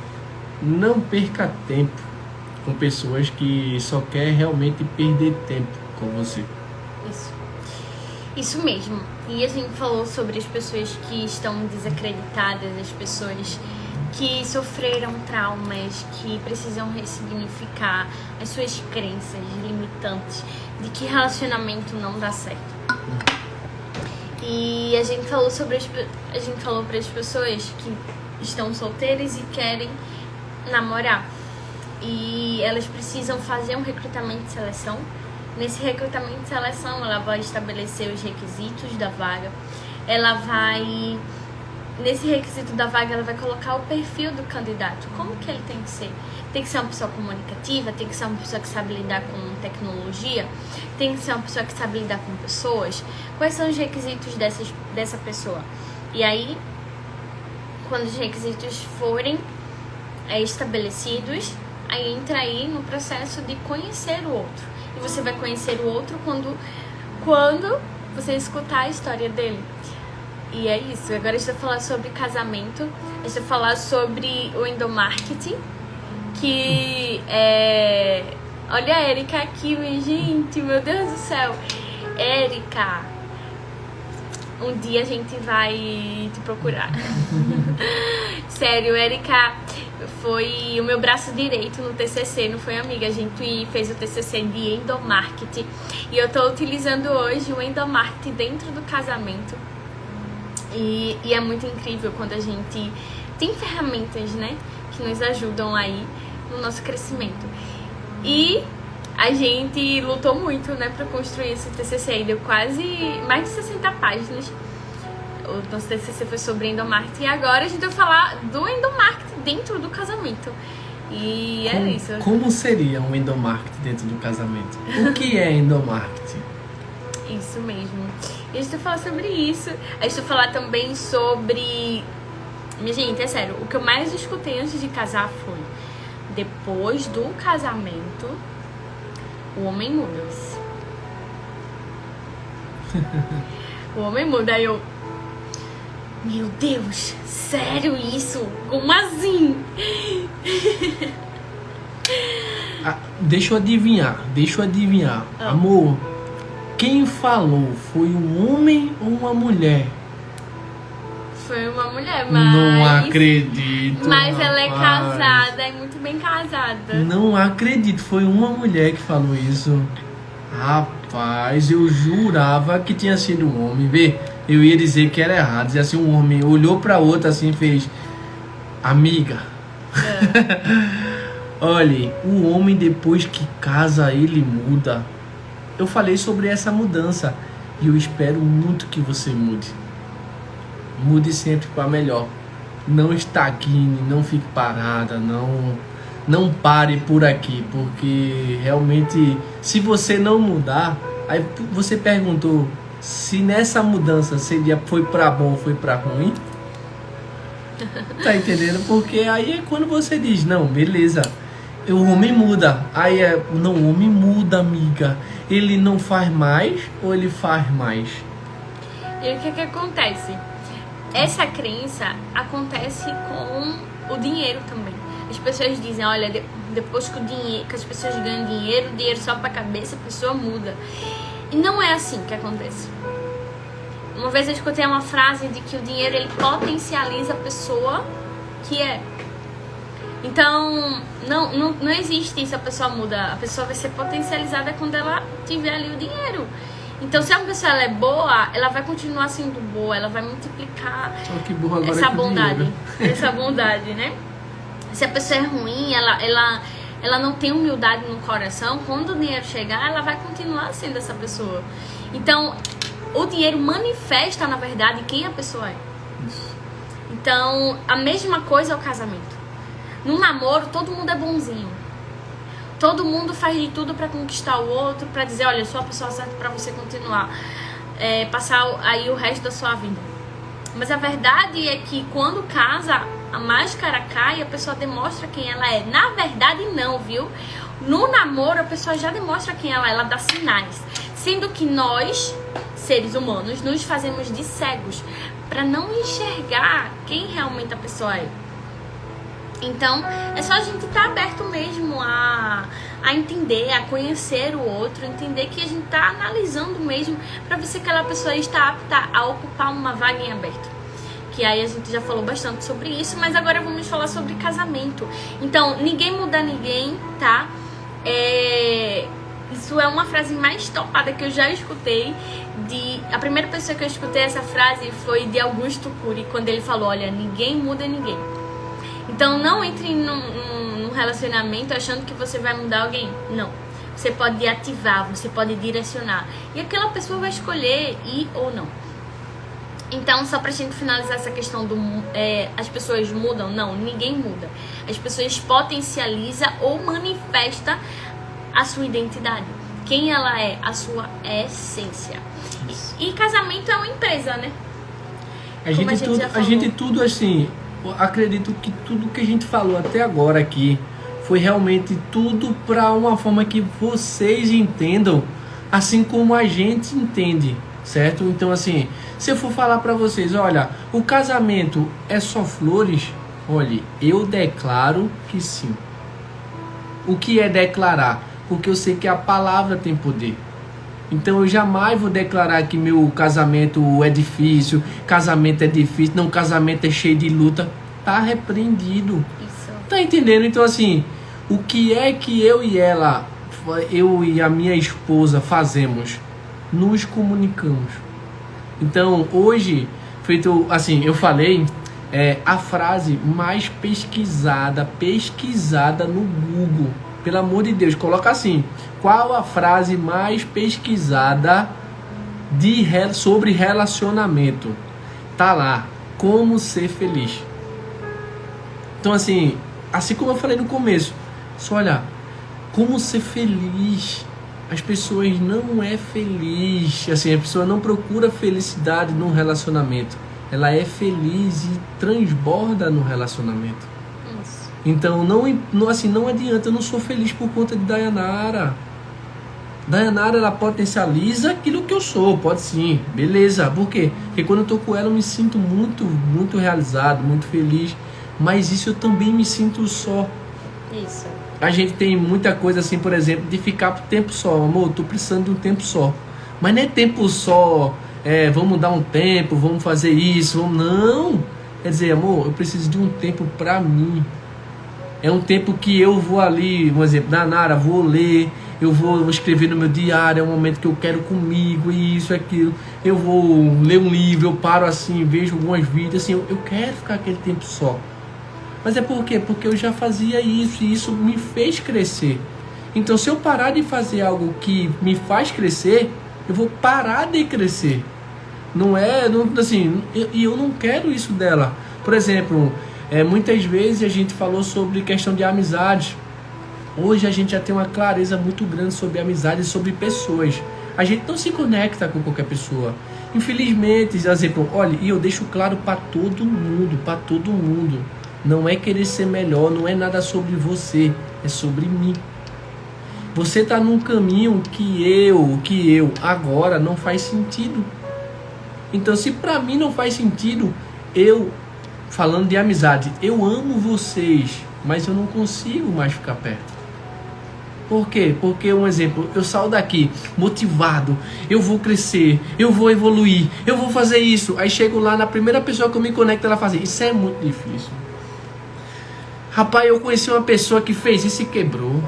não perca tempo com pessoas que só querem realmente perder tempo com você. Isso mesmo. E a gente falou sobre as pessoas que estão desacreditadas, as pessoas que sofreram traumas, que precisam ressignificar as suas crenças limitantes de que relacionamento não dá certo. E a gente falou para as pessoas que estão solteiras e querem namorar. E elas precisam fazer um recrutamento de seleção. Nesse recrutamento de seleção, ela vai estabelecer os requisitos da vaga. Nesse requisito da vaga, ela vai colocar o perfil do candidato. Como que ele tem que ser? Tem que ser uma pessoa comunicativa, tem que ser uma pessoa que sabe lidar com tecnologia, tem que ser uma pessoa que sabe lidar com pessoas. Quais são os requisitos dessa pessoa? E aí, quando os requisitos forem estabelecidos, aí entra aí no processo de conhecer o outro. E você vai conhecer o outro quando você escutar a história dele. E é isso. Agora a gente vai falar sobre casamento. A gente vai falar sobre o endomarketing. Que é... Olha a Erika aqui, minha gente. Meu Deus do céu. Erika, um dia a gente vai te procurar. Sério, Erika foi o meu braço direito no TCC, não foi, amiga? A gente fez o TCC de endomarketing. E eu tô utilizando hoje o endomarketing dentro do casamento. E é muito incrível quando a gente tem ferramentas, né, que nos ajudam aí no nosso crescimento. E a gente lutou muito, né, para construir esse TCC aí. Deu quase mais de 60 páginas. O nosso TCC foi sobre endomarketing. E agora a gente vai falar do endomarketing dentro do casamento. E é isso. Como seria um endomarketing dentro do casamento? O que é endomarketing? Isso mesmo. E a gente vai falar sobre isso. A gente vai falar também sobre... Minha gente, é sério, o que eu mais escutei antes de casar foi: depois do casamento, o homem muda. O homem muda. Aí eu... Meu Deus, sério isso? Como assim? Deixa eu adivinhar. Amor, quem falou foi um homem ou uma mulher? Foi uma mulher, mas... Não acredito. Mas rapaz. ela é casada, é muito bem casada. Não acredito, foi uma mulher que falou isso. Rapaz, eu jurava que tinha sido um homem. Vê, eu ia dizer que era errado. Dizia assim, um homem olhou pra outra assim e fez... Amiga. Olha, o homem depois que casa, ele muda. Eu falei sobre essa mudança. E eu espero muito que você mude. Mude sempre para melhor. Não estagne, não fique parada, não pare por aqui, porque realmente, se você não mudar, aí você perguntou se nessa mudança foi para bom ou foi para ruim. Tá entendendo? Porque aí é quando você diz, não, beleza, o homem muda. Aí não, o homem muda, amiga. Ele não faz mais ou ele faz mais? E o que acontece? Essa crença acontece com o dinheiro também. As pessoas dizem, olha, depois que as pessoas ganham dinheiro, o dinheiro sobe pra cabeça, a pessoa muda. E não é assim que acontece. Uma vez eu escutei uma frase de que o dinheiro, ele potencializa a pessoa que é. Então, não existe isso, a pessoa muda. A pessoa vai ser potencializada quando ela tiver ali o dinheiro. Então, se a pessoa ela é boa, ela vai continuar sendo boa, ela vai multiplicar essa bondade, né? Se a pessoa é ruim, ela não tem humildade no coração, quando o dinheiro chegar, ela vai continuar sendo essa pessoa. Então, o dinheiro manifesta, na verdade, quem a pessoa é. Isso. Então, a mesma coisa é o casamento. No namoro, todo mundo é bonzinho. Todo mundo faz de tudo pra conquistar o outro, pra dizer, olha, eu sou a pessoa certa pra você continuar, passar aí o resto da sua vida. Mas a verdade é que quando casa, a máscara cai e a pessoa demonstra quem ela é. Na verdade, não, viu? No namoro, a pessoa já demonstra quem ela dá sinais. Sendo que nós, seres humanos, nos fazemos de cegos pra não enxergar quem realmente a pessoa é. Então, é só a gente estar aberto mesmo a entender, a conhecer o outro, entender que a gente está analisando mesmo para ver se aquela pessoa está apta a ocupar uma vaga em aberto. Que aí a gente já falou bastante sobre isso, mas agora vamos falar sobre casamento. Então, ninguém muda ninguém, tá? Isso é uma frase mais topada que eu já escutei. A primeira pessoa que eu escutei essa frase foi de Augusto Cury, quando ele falou, olha, ninguém muda ninguém. Então, não entre num relacionamento achando que você vai mudar alguém. Não. Você pode ativar, você pode direcionar. E aquela pessoa vai escolher ir ou não. Então, só pra gente finalizar essa questão as pessoas mudam? Não, ninguém muda. As pessoas potencializam ou manifestam a sua identidade. Quem ela é, a sua essência. E casamento é uma empresa, né? A gente tudo assim... Acredito que tudo que a gente falou até agora aqui foi realmente tudo para uma forma que vocês entendam, assim como a gente entende, certo? Então, assim, se eu for falar para vocês, olha, o casamento é só flores, olha, eu declaro que sim. O que é declarar? Porque eu sei que a palavra tem poder. Então eu jamais vou declarar que meu casamento é difícil, não, casamento é cheio de luta. Tá repreendido. Isso. Tá entendendo? Então assim, o que é que eu e a minha esposa fazemos? Nos comunicamos. Então hoje, feito assim, eu falei, a frase mais pesquisada no Google. Pelo amor de Deus, coloca assim. Qual a frase mais pesquisada sobre relacionamento? Tá lá. Como ser feliz. Então assim como eu falei no começo, só olha, como ser feliz. As pessoas não é feliz. Assim, a pessoa não procura felicidade num relacionamento. Ela é feliz e transborda no relacionamento. Então, não adianta, eu não sou feliz por conta de Dayanara. Dayanara, ela potencializa aquilo que eu sou, pode sim, beleza. Por quê? Porque quando eu tô com ela eu me sinto muito, muito realizado, muito feliz. Mas isso eu também me sinto só. Isso. A gente tem muita coisa assim, por exemplo, de ficar por tempo só. Amor, tô precisando de um tempo só. Mas não é tempo só, vamos dar um tempo, vamos fazer isso, vamos... Não! Quer dizer, amor, eu preciso de um tempo pra mim. É um tempo que eu vou ali, um exemplo, Dayanara, vou ler, eu vou escrever no meu diário, é um momento que eu quero comigo, isso, aquilo. Eu vou ler um livro, eu paro assim, vejo algumas vídeos, assim, eu quero ficar aquele tempo só. Mas é por quê? Porque eu já fazia isso e isso me fez crescer. Então, se eu parar de fazer algo que me faz crescer, eu vou parar de crescer. Não é, assim, e eu não quero isso dela. Por exemplo, muitas vezes a gente falou sobre questão de amizade. Hoje a gente já tem uma clareza muito grande sobre amizade e sobre pessoas. A gente não se conecta com qualquer pessoa. Infelizmente, por exemplo, olha, e eu deixo claro para todo mundo. Não é querer ser melhor, não é nada sobre você, é sobre mim. Você está num caminho que eu agora não faz sentido. Então, se para mim não faz sentido, falando de amizade, eu amo vocês, mas eu não consigo mais ficar perto. Por quê? Porque, um exemplo, eu saio daqui motivado, eu vou crescer, eu vou evoluir, eu vou fazer isso. Aí chego lá, na primeira pessoa que eu me conecto, ela faz isso é muito difícil. Rapaz, eu conheci uma pessoa que fez isso e quebrou.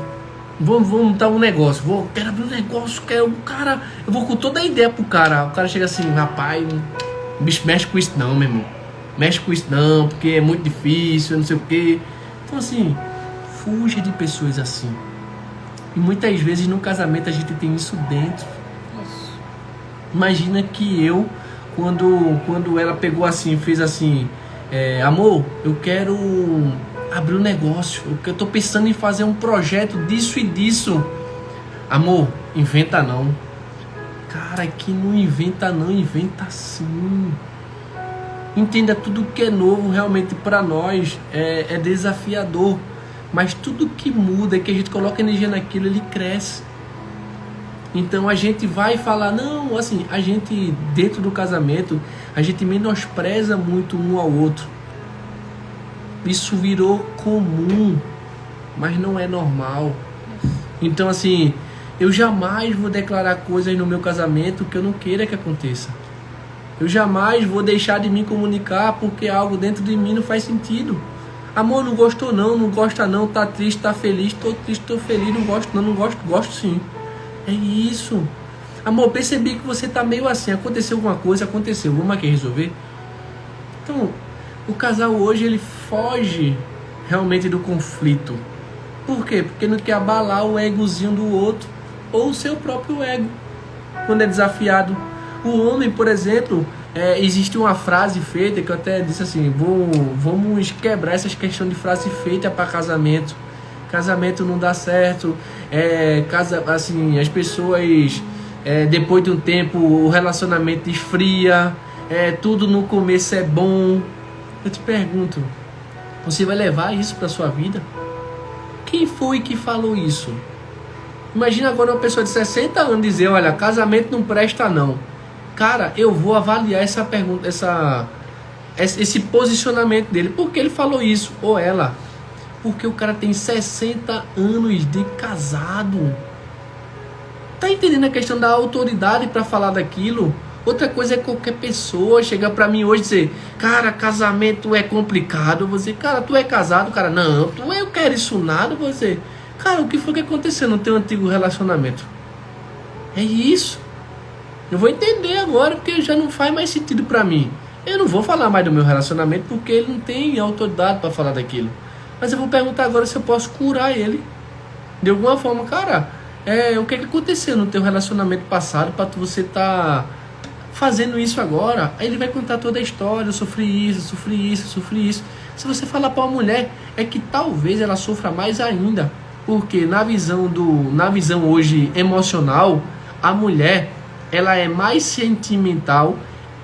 Vamos montar um negócio. Quero abrir um negócio, eu vou com toda a ideia pro cara. O cara chega assim, rapaz, bicho, mexe com isso não, meu irmão. Mexe com isso não, porque é muito difícil, não sei o quê. Então assim, fuja de pessoas assim. E muitas vezes no casamento a gente tem isso dentro. Isso. Imagina que eu, quando ela pegou assim, fez assim, amor, eu quero abrir um negócio, eu tô pensando em fazer um projeto disso e disso. Amor, inventa não. Cara, que não inventa não, inventa sim. Entenda, tudo que é novo realmente para nós é desafiador. Mas tudo que muda, que a gente coloca energia naquilo, ele cresce. Então a gente vai falar, não, assim, a gente dentro do casamento, a gente menospreza muito um ao outro. Isso virou comum, mas não é normal. Então assim, eu jamais vou declarar coisas no meu casamento que eu não queira que aconteça. Eu jamais vou deixar de me comunicar porque algo dentro de mim não faz sentido. Amor, não gostou não, não gosta não, tá triste, tá feliz, tô triste, tô feliz, não gosto não, não gosto, gosto sim. É isso. Amor, percebi que você tá meio assim, aconteceu alguma coisa, aconteceu, vamos aqui resolver? Então, o casal hoje, ele foge realmente do conflito. Por quê? Porque não quer abalar o egozinho do outro, ou o seu próprio ego, quando é desafiado. O homem, por exemplo, existe uma frase feita que eu até disse assim, vamos quebrar essas questões de frase feita para casamento. Casamento não dá certo, assim, as pessoas, depois de um tempo, o relacionamento esfria, tudo no começo é bom. Eu te pergunto, você vai levar isso para sua vida? Quem foi que falou isso? Imagina agora uma pessoa de 60 anos dizer, olha, casamento não presta não. Cara, eu vou avaliar essa pergunta, esse posicionamento dele. Por que ele falou isso? Ou ela? Porque o cara tem 60 anos de casado. Tá entendendo a questão da autoridade para falar daquilo? Outra coisa é qualquer pessoa chegar pra mim hoje e dizer, cara, casamento é complicado. Eu vou dizer, cara, tu é casado? Cara, não, eu quero isso nada. Eu vou dizer, cara, o que foi que aconteceu no teu antigo relacionamento? É isso. Eu vou entender agora, porque já não faz mais sentido pra mim. Eu não vou falar mais do meu relacionamento, porque ele não tem autoridade pra falar daquilo. Mas eu vou perguntar agora se eu posso curar ele. De alguma forma, cara, o que aconteceu no teu relacionamento passado pra você tá fazendo isso agora? Aí ele vai contar toda a história, eu sofri isso. Se você falar pra uma mulher, é que talvez ela sofra mais ainda. Porque na visão hoje emocional, a mulher, ela é mais sentimental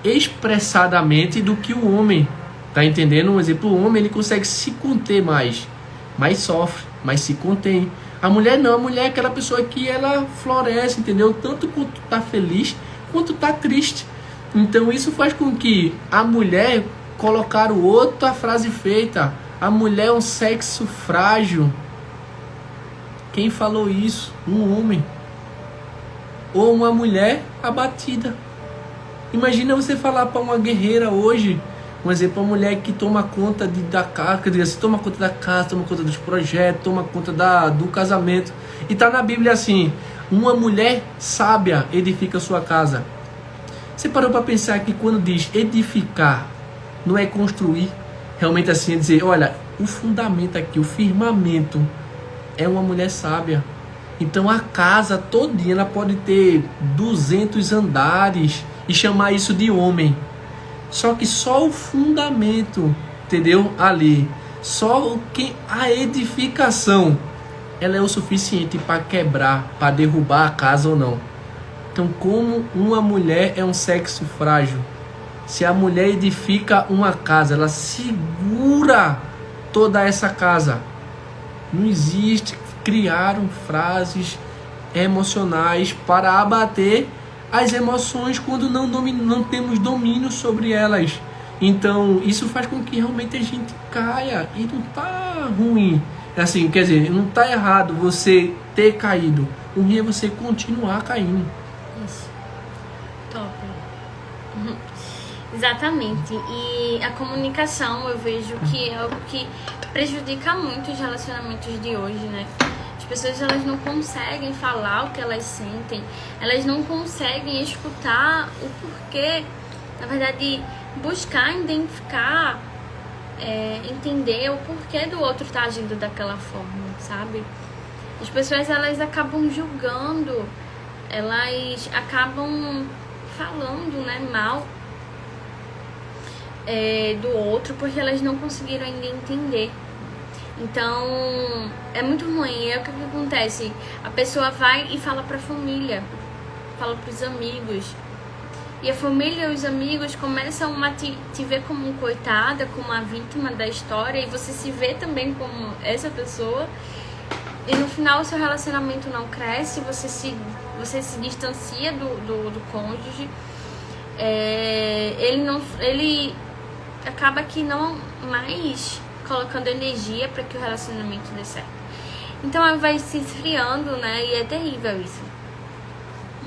expressadamente do que o homem. Tá entendendo? Um exemplo, o homem, ele consegue se conter mais, mas sofre, mas se contém. A mulher não, a mulher é aquela pessoa que ela floresce, entendeu? Tanto quanto tá feliz, quanto tá triste. Então isso faz com que a mulher colocar o outro a frase feita. A mulher é um sexo frágil. Quem falou isso? Um homem. Ou uma mulher abatida. Imagina você falar para uma guerreira hoje, um exemplo, uma mulher que toma conta da casa, quer dizer, assim, toma conta da casa, toma conta dos projetos, toma conta do casamento. E tá na Bíblia assim, uma mulher sábia edifica sua casa. Você parou para pensar que quando diz edificar, não é construir, realmente assim, é dizer, olha, o fundamento aqui, o firmamento, é uma mulher sábia. Então a casa todinha, ela pode ter 200 andares e chamar isso de homem. Só que só o fundamento, entendeu? Ali, só a edificação, ela é o suficiente para quebrar, para derrubar a casa ou não. Então, como uma mulher é um sexo frágil, se a mulher edifica uma casa, ela segura toda essa casa. Não existe. Criaram frases emocionais para abater as emoções quando não temos domínio sobre elas. Então isso faz com que realmente a gente caia. E não tá ruim, assim, quer dizer, não tá errado você ter caído. O ruim é você continuar caindo. Isso. Top. Exatamente. E a comunicação, eu vejo que é algo que prejudica muito os relacionamentos de hoje, né? As pessoas, elas não conseguem falar o que elas sentem, elas não conseguem escutar o porquê, na verdade, buscar identificar, entender o porquê do outro estar agindo daquela forma, sabe? As pessoas, elas acabam julgando, elas acabam falando, né, mal do outro, porque elas não conseguiram ainda entender. Então, é muito ruim. E o que acontece? A pessoa vai e fala pra família, fala pros amigos. E a família e os amigos começam a te ver como coitada, como a vítima da história. E você se vê também como essa pessoa. E no final o seu relacionamento não cresce, você se distancia do cônjuge. Ele acaba que não mais colocando energia para que o relacionamento dê certo. Então vai se esfriando, né? E é terrível isso.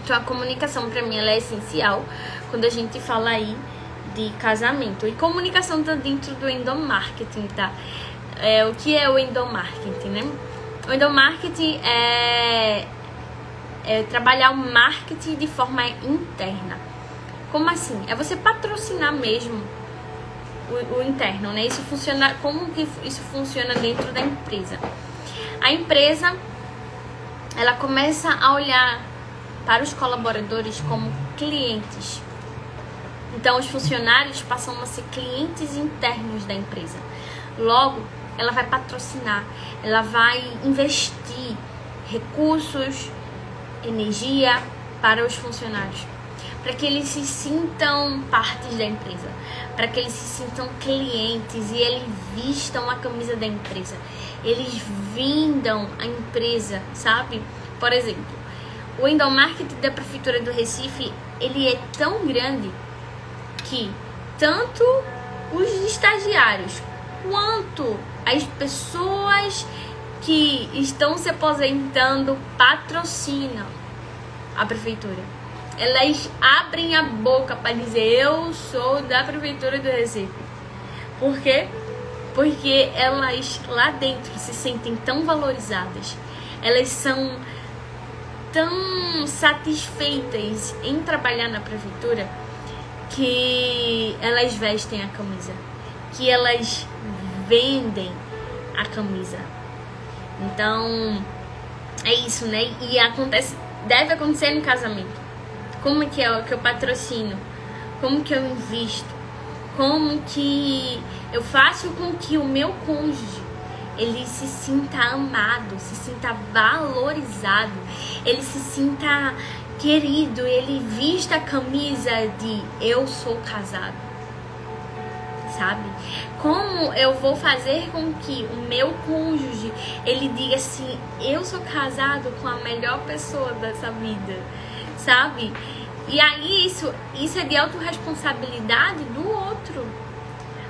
Então a comunicação para mim ela é essencial quando a gente fala aí de casamento. E comunicação tá dentro do endomarketing, tá? O que é o endomarketing, né? O endomarketing é trabalhar o marketing de forma interna. Como assim? É você patrocinar mesmo o interno, né? Isso funciona, como que isso funciona dentro da empresa? A empresa, ela começa a olhar para os colaboradores como clientes. Então, os funcionários passam a ser clientes internos da empresa. Logo, ela vai patrocinar, ela vai investir recursos, energia para os funcionários, para que eles se sintam partes da empresa, para que eles se sintam clientes e eles vistam a camisa da empresa, eles vendam a empresa, sabe? Por exemplo, o endomarketing da Prefeitura do Recife, ele é tão grande que tanto os estagiários quanto as pessoas que estão se aposentando patrocinam a prefeitura. Elas abrem a boca para dizer: eu sou da Prefeitura do Recife. Por quê? Porque elas lá dentro se sentem tão valorizadas, elas são tão satisfeitas em trabalhar na prefeitura, que elas vestem a camisa, que elas vendem a camisa. Então é isso, né? E deve acontecer no casamento. Como que eu patrocino? Como que eu invisto? Como que eu faço com que o meu cônjuge ele se sinta amado, se sinta valorizado, ele se sinta querido, ele vista a camisa de eu sou casado, sabe? Como eu vou fazer com que o meu cônjuge, ele diga assim, eu sou casado com a melhor pessoa dessa vida, sabe? E aí isso é de autorresponsabilidade do outro.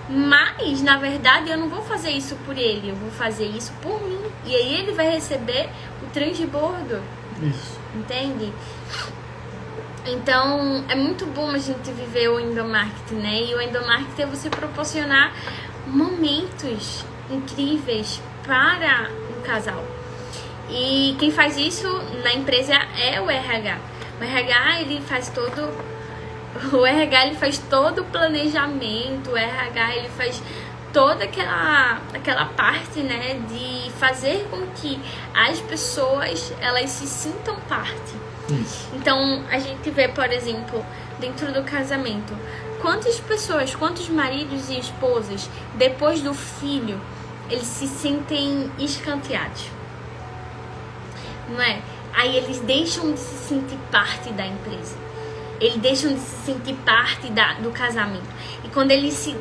Mas, na verdade, eu não vou fazer isso por ele, eu vou fazer isso por mim. E aí ele vai receber o transbordo. Isso. Entende? Então, é muito bom a gente viver o endomarketing, né? E o endomarketing é você proporcionar momentos incríveis para um casal. E quem faz isso na empresa é o RH. O RH, ele faz todo o planejamento, o RH, ele faz toda aquela parte, né, de fazer com que as pessoas, elas se sintam parte. Isso. Então, a gente vê, por exemplo, dentro do casamento, quantos maridos e esposas, depois do filho, eles se sentem escanteados, não é? Aí eles deixam de se sentir parte da empresa. Eles deixam de se sentir parte do casamento. E quando eles se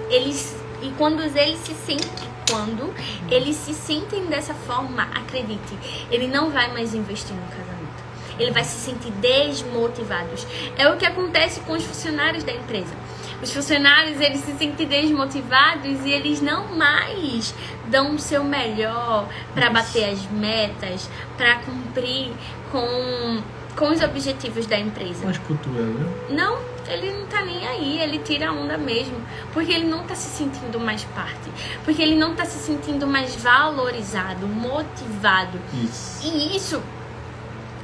sentem dessa forma, acredite, ele não vai mais investir no casamento. Ele vai se sentir desmotivados. É o que acontece com os funcionários da empresa. Os funcionários, eles se sentem desmotivados e eles não mais dão o seu melhor para bater as metas, para cumprir com os objetivos da empresa. Mais cultura, né? Não, ele não tá nem aí, ele tira a onda mesmo, porque ele não tá se sentindo mais parte, porque ele não tá se sentindo mais valorizado, motivado. Isso. E isso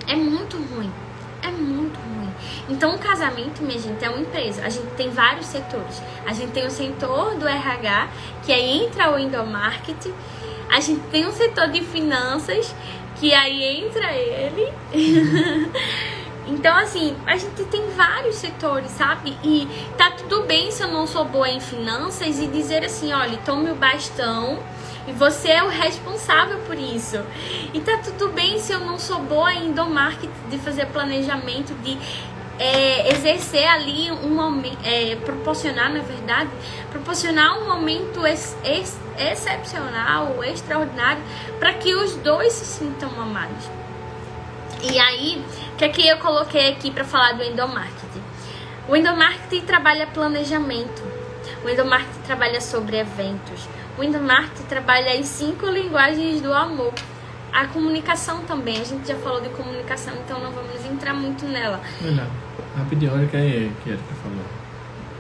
é muito ruim, é muito ruim. Então o casamento, minha gente, é uma empresa. A gente tem vários setores. A gente tem o setor do RH, que aí entra o endomarketing. A gente tem um setor de finanças, que aí entra ele. Então, assim, a gente tem vários setores, sabe? E tá tudo bem se eu não sou boa em finanças e dizer assim, olha, tome o bastão e você é o responsável por isso. E tá tudo bem se eu não sou boa em endomarketing, de fazer planejamento, de exercer ali um momento, proporcionar um momento excepcional, extraordinário, para que os dois se sintam amados. E aí, o que é que eu coloquei aqui para falar do endomarketing? O endomarketing trabalha planejamento, o endomarketing trabalha sobre eventos, o endomarketing trabalha as 5 linguagens do amor. A comunicação também, a gente já falou de comunicação, então não vamos entrar muito nela. Não, rapidinho, olha o que a Erika falou.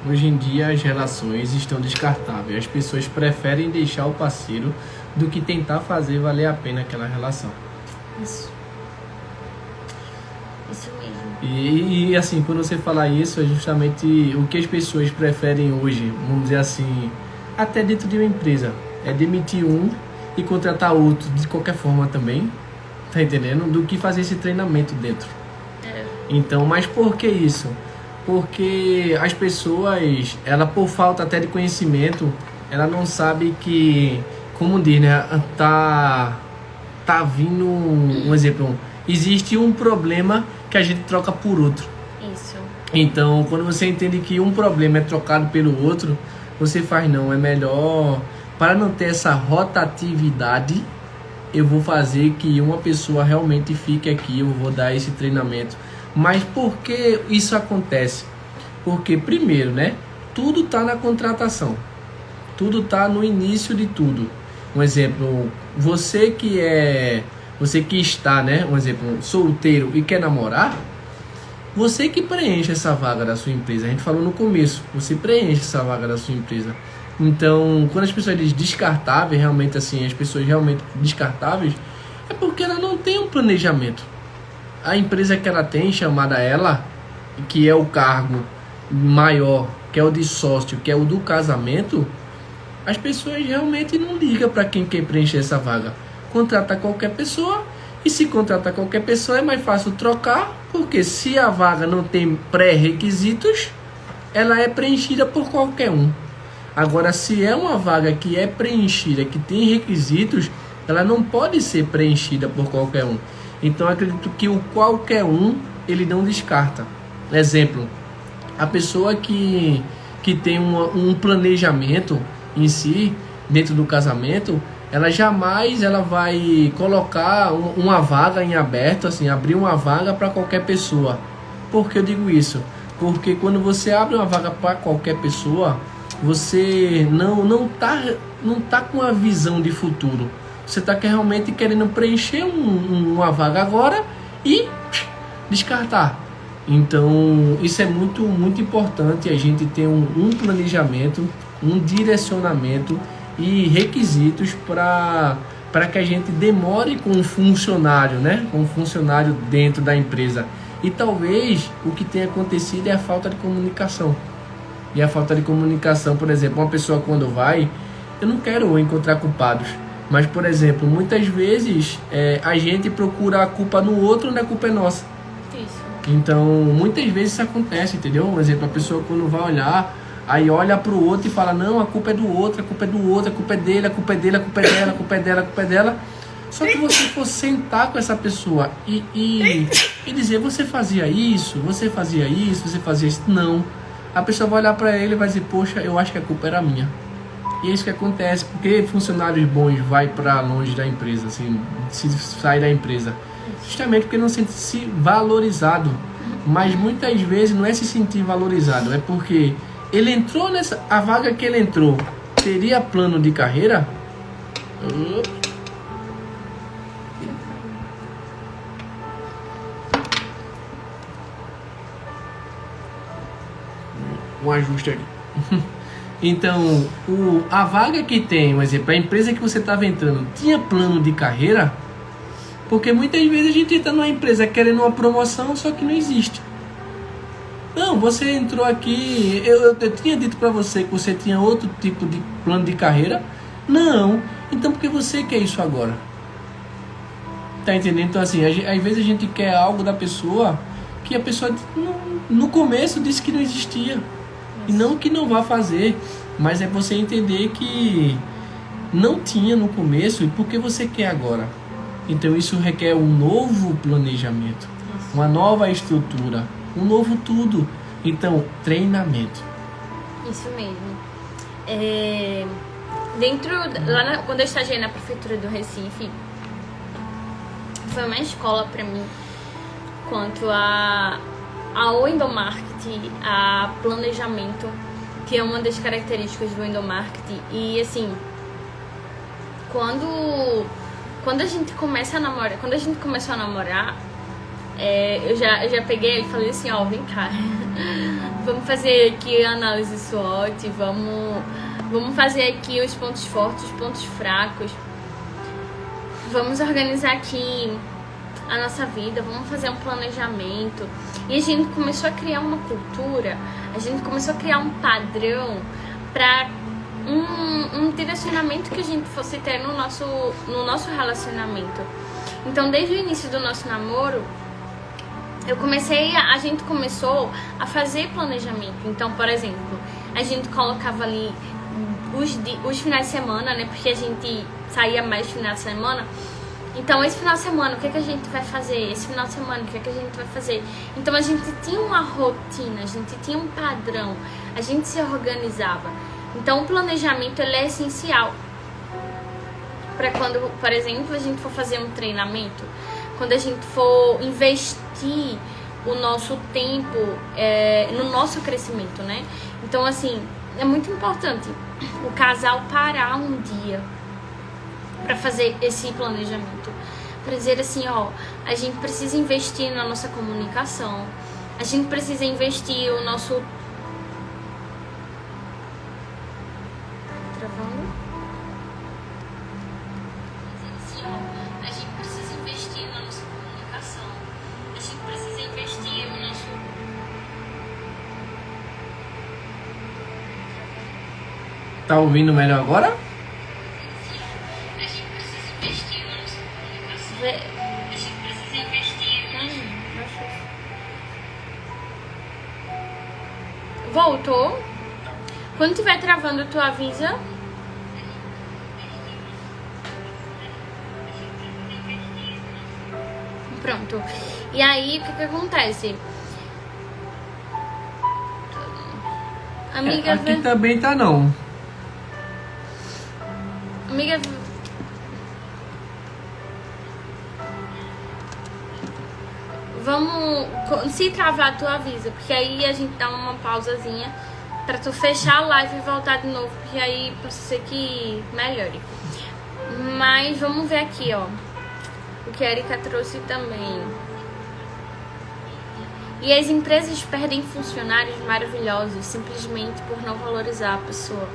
Hoje em dia as relações estão descartáveis. As pessoas preferem deixar o parceiro do que tentar fazer valer a pena aquela relação. Isso mesmo. E assim, quando você falar isso, é justamente o que as pessoas preferem hoje, vamos dizer assim, até dentro de uma empresa, é demitir um e contratar outro de qualquer forma também, tá entendendo? Do que fazer esse treinamento dentro. Então, mas por que isso? Porque as pessoas, ela por falta até de conhecimento, ela não sabe que, como diz, né, tá vindo um exemplo, existe um problema que a gente troca por outro. Isso. Então, quando você entende que um problema é trocado pelo outro, você faz, não, é melhor, para não ter essa rotatividade, eu vou fazer que uma pessoa realmente fique aqui, eu vou dar esse treinamento. Mas por que isso acontece? Porque, primeiro, né, tudo está na contratação, tudo está no início de tudo. Um exemplo, você que está, né, um exemplo, solteiro e quer namorar, você que preenche essa vaga da sua empresa. A gente falou no começo, você preenche essa vaga da sua empresa. Então, quando as pessoas dizem descartáveis, realmente assim, as pessoas realmente descartáveis, é porque ela não tem um planejamento. A empresa que ela tem, chamada ela, que é o cargo maior, que é o de sócio, que é o do casamento, as pessoas realmente não ligam para quem quer preencher essa vaga. Contrata qualquer pessoa, e se contratar qualquer pessoa é mais fácil trocar, porque se a vaga não tem pré-requisitos, ela é preenchida por qualquer um. Agora, se é uma vaga que é preenchida, que tem requisitos, ela não pode ser preenchida por qualquer um. Então, acredito que o qualquer um, ele não descarta. Exemplo, a pessoa que tem um planejamento, em si, dentro do casamento, ela jamais ela vai colocar uma vaga em aberto, assim, abrir uma vaga para qualquer pessoa. Por que eu digo isso? Porque quando você abre uma vaga para qualquer pessoa, você não tá com uma visão de futuro. Você está realmente querendo preencher uma vaga agora e descartar. Então, isso é muito, muito importante, a gente ter um planejamento, um direcionamento e requisitos para que a gente demore com um funcionário, né? Com um funcionário dentro da empresa. E talvez o que tenha acontecido é a falta de comunicação. E a falta de comunicação, por exemplo, uma pessoa quando vai, eu não quero encontrar culpados, mas, por exemplo, muitas vezes a gente procura a culpa no outro onde a culpa é nossa. Isso. Então, muitas vezes isso acontece, entendeu? Por exemplo, a pessoa quando vai olhar, aí olha pro outro e fala, não, a culpa é do outro, a culpa é do outro, a culpa é dele, a culpa é dele, a culpa é dela, a culpa é dela, a culpa é dela. Só que você for sentar com essa pessoa e dizer, você fazia isso, você fazia isso, você fazia isso. Não. A pessoa vai olhar para ele e vai dizer, poxa, eu acho que a culpa era minha. E é isso que acontece, porque funcionários bons vai para longe da empresa, assim, se sai da empresa. Justamente porque não sente-se valorizado. Mas muitas vezes não é se sentir valorizado, é porque ele entrou nessa... A vaga que ele entrou teria plano de carreira? Um ajuste aqui. Então, a vaga que tem, por exemplo, a empresa que você estava entrando, tinha plano de carreira? Porque muitas vezes a gente entra numa empresa querendo uma promoção, só que não existe. Não, você entrou aqui, eu tinha dito para você que você tinha outro tipo de plano de carreira? Não, então por que você quer isso agora? Tá entendendo? Então assim, às vezes a gente quer algo da pessoa que a pessoa no começo disse que não existia. E não que não vá fazer, mas é você entender que não tinha no começo e por que você quer agora. Então isso requer um novo planejamento, uma nova estrutura, um novo tudo. Então, treinamento. Isso mesmo. Quando eu estagiei na prefeitura do Recife, foi uma escola para mim quanto ao endomarketing, a planejamento, que é uma das características do endomarketing. E assim, quando a gente começa a namorar, quando a gente começou a namorar, eu já peguei e falei assim, ó, vem cá, vamos fazer aqui a análise SWOT, vamos fazer aqui os pontos fortes, os pontos fracos, vamos organizar aqui a nossa vida, vamos fazer um planejamento. E a gente começou a criar uma cultura, a gente começou a criar um padrão para um direcionamento que a gente fosse ter no nosso relacionamento. Então, desde o início do nosso namoro, a gente começou a fazer planejamento. Então, por exemplo, a gente colocava ali os finais de semana, né? Porque a gente saía mais final de semana. Então, esse final de semana, o que a gente vai fazer? Esse final de semana, o que a gente vai fazer? Então, a gente tinha uma rotina, a gente tinha um padrão, a gente se organizava. Então, o planejamento, ele é essencial para quando, por exemplo, a gente for fazer um treinamento, quando a gente for investir o nosso tempo no nosso crescimento, né? Então, assim, é muito importante o casal parar um dia para fazer esse planejamento, para dizer assim, ó, a gente precisa investir na nossa comunicação, a gente precisa investir o nosso... Travando? Assim, ó, a gente precisa investir na nossa comunicação, a gente precisa investir o nosso... Tá ouvindo melhor agora? Voltou. Quando estiver travando, tu avisa. Pronto. E aí, o que acontece? Amiga, aqui também tá não. Amiga, vamos... Se travar, tu avisa. Porque aí a gente dá uma pausazinha pra tu fechar a live e voltar de novo. Porque aí pode ser que melhore. Mas vamos ver aqui, ó. O que a Erika trouxe também. E as empresas perdem funcionários maravilhosos simplesmente por não valorizar a pessoa.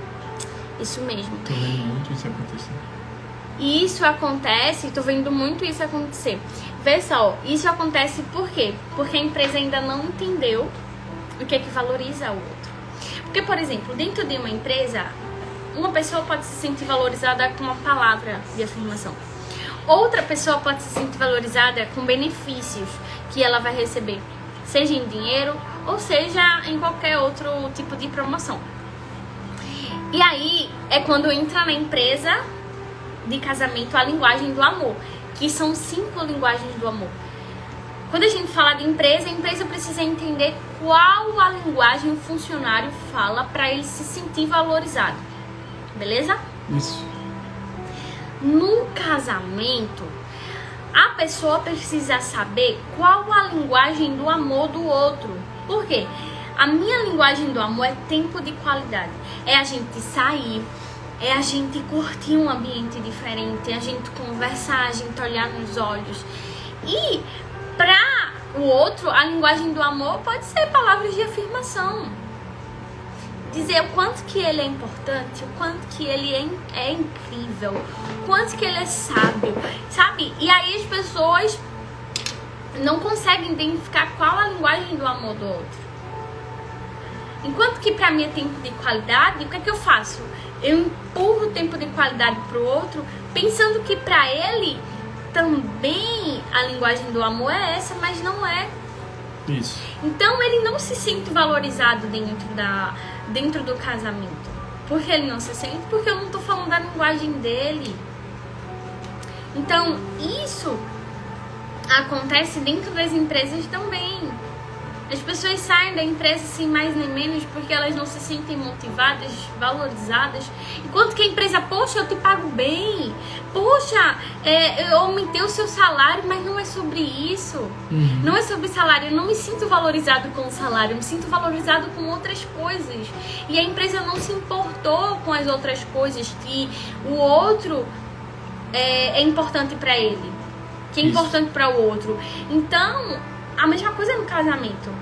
Isso mesmo. Tô vendo muito isso acontecer. E isso acontece, tô vendo muito isso acontecer. Vê só, isso acontece por quê? Porque a empresa ainda não entendeu o que é que valoriza o outro. Porque, por exemplo, dentro de uma empresa, uma pessoa pode se sentir valorizada com uma palavra de afirmação. Outra pessoa pode se sentir valorizada com benefícios que ela vai receber, seja em dinheiro ou seja em qualquer outro tipo de promoção. E aí é quando entra na empresa de casamento a linguagem do amor, que são 5 linguagens do amor. Quando a gente fala de empresa, a empresa precisa entender qual a linguagem o funcionário fala para ele se sentir valorizado. Beleza? Isso. No casamento, a pessoa precisa saber qual a linguagem do amor do outro. Por quê? A minha linguagem do amor é tempo de qualidade. É a gente sair, é a gente curtir um ambiente diferente, é a gente conversar, a gente olhar nos olhos. E para o outro, a linguagem do amor pode ser palavras de afirmação. Dizer o quanto que ele é importante, o quanto que ele é incrível, o quanto que ele é sábio, sabe? E aí as pessoas não conseguem identificar qual a linguagem do amor do outro. Enquanto que pra mim é tempo de qualidade, o que é que eu faço? Eu empurro o tempo de qualidade pro outro, pensando que pra ele também a linguagem do amor é essa, mas não é. Isso. Então ele não se sente valorizado dentro do casamento. Por que ele não se sente? Porque eu não tô falando da linguagem dele. Então isso acontece dentro das empresas também. As pessoas saem da empresa sem mais nem menos porque elas não se sentem motivadas, valorizadas. Enquanto que a empresa, poxa, eu te pago bem. Poxa, eu aumentei o seu salário, mas não é sobre isso. Uhum. Não é sobre salário. Eu não me sinto valorizado com o salário, eu me sinto valorizado com outras coisas. E a empresa não se importou com as outras coisas que o outro é importante para ele, que é importante para o outro. Então, a mesma coisa no casamento.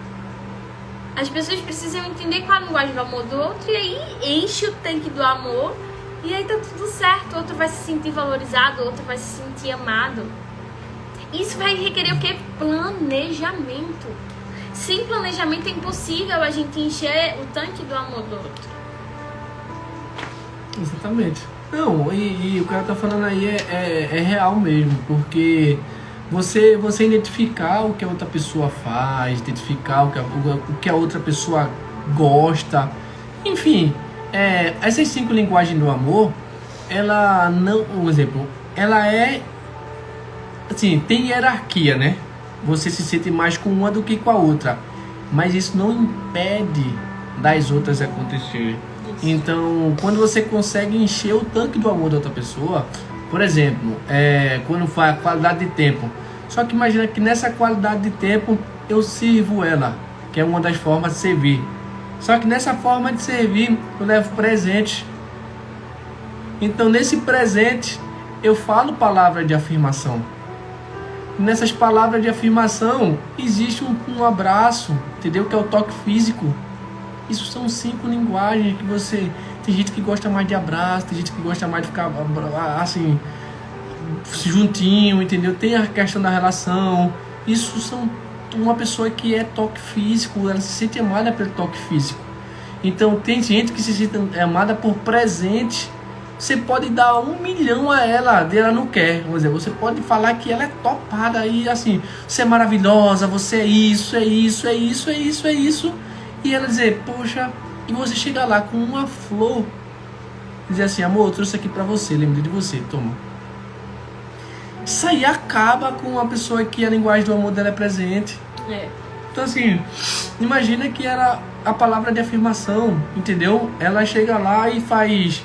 As pessoas precisam entender qual a linguagem do amor do outro e aí enche o tanque do amor e aí tá tudo certo. O outro vai se sentir valorizado, o outro vai se sentir amado. Isso vai requerer o quê? Planejamento. Sem planejamento é impossível a gente encher o tanque do amor do outro. Exatamente. Não, e o cara tá falando aí é real mesmo, porque você identificar o que a outra pessoa faz, identificar o que a outra pessoa gosta, enfim, essas 5 linguagens do amor, ela não, um exemplo, ela é, assim, tem hierarquia, né? Você se sente mais com uma do que com a outra, mas isso não impede das outras acontecerem. Então, quando você consegue encher o tanque do amor da outra pessoa, por exemplo, quando faz a qualidade de tempo. Só que imagina que nessa qualidade de tempo eu sirvo ela, que é uma das formas de servir. Só que nessa forma de servir eu levo presente. Então nesse presente eu falo palavras de afirmação. Nessas palavras de afirmação existe um abraço, entendeu? Que é o toque físico. Isso são 5 linguagens que você... Tem gente que gosta mais de abraço, tem gente que gosta mais de ficar assim, juntinho, entendeu? Tem a questão da relação. Isso são uma pessoa que é toque físico, ela se sente amada pelo toque físico. Então tem gente que se sente amada por presente. Você pode dar 1 milhão a ela, ela não quer. Vamos dizer, você pode falar que ela é topada e assim, você é maravilhosa, você é isso, é isso, é isso, é isso, é isso. E ela dizer, poxa, e você chega lá com uma flor, dizer assim, amor, eu trouxe aqui pra você, lembrei de você, toma. Isso aí acaba com uma pessoa que a linguagem do amor dela é presente. Então assim, imagina que era a palavra de afirmação, entendeu? Ela chega lá e faz,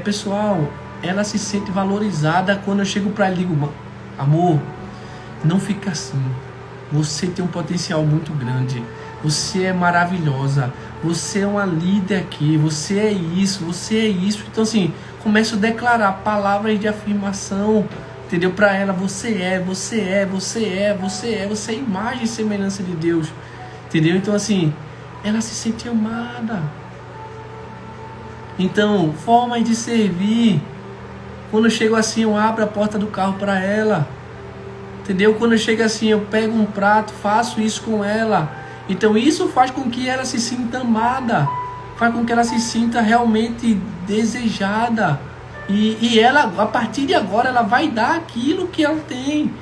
pessoal, ela se sente valorizada quando eu chego para ela e digo: amor, não fica assim. Você tem um potencial muito grande. Você é maravilhosa. Você é uma líder aqui. Você é isso. Você é isso. Então, assim, começo a declarar palavras de afirmação, entendeu? Para ela: você é, você é, você é, você é. Você é imagem e semelhança de Deus. Entendeu? Então, assim, ela se sente amada. Então, formas de servir. Quando eu chego assim, eu abro a porta do carro para ela. Entendeu? Quando eu chego assim, eu pego um prato, faço isso com ela. Então isso faz com que ela se sinta amada. Faz com que ela se sinta realmente desejada. E ela, a partir de agora, ela vai dar aquilo que ela tem.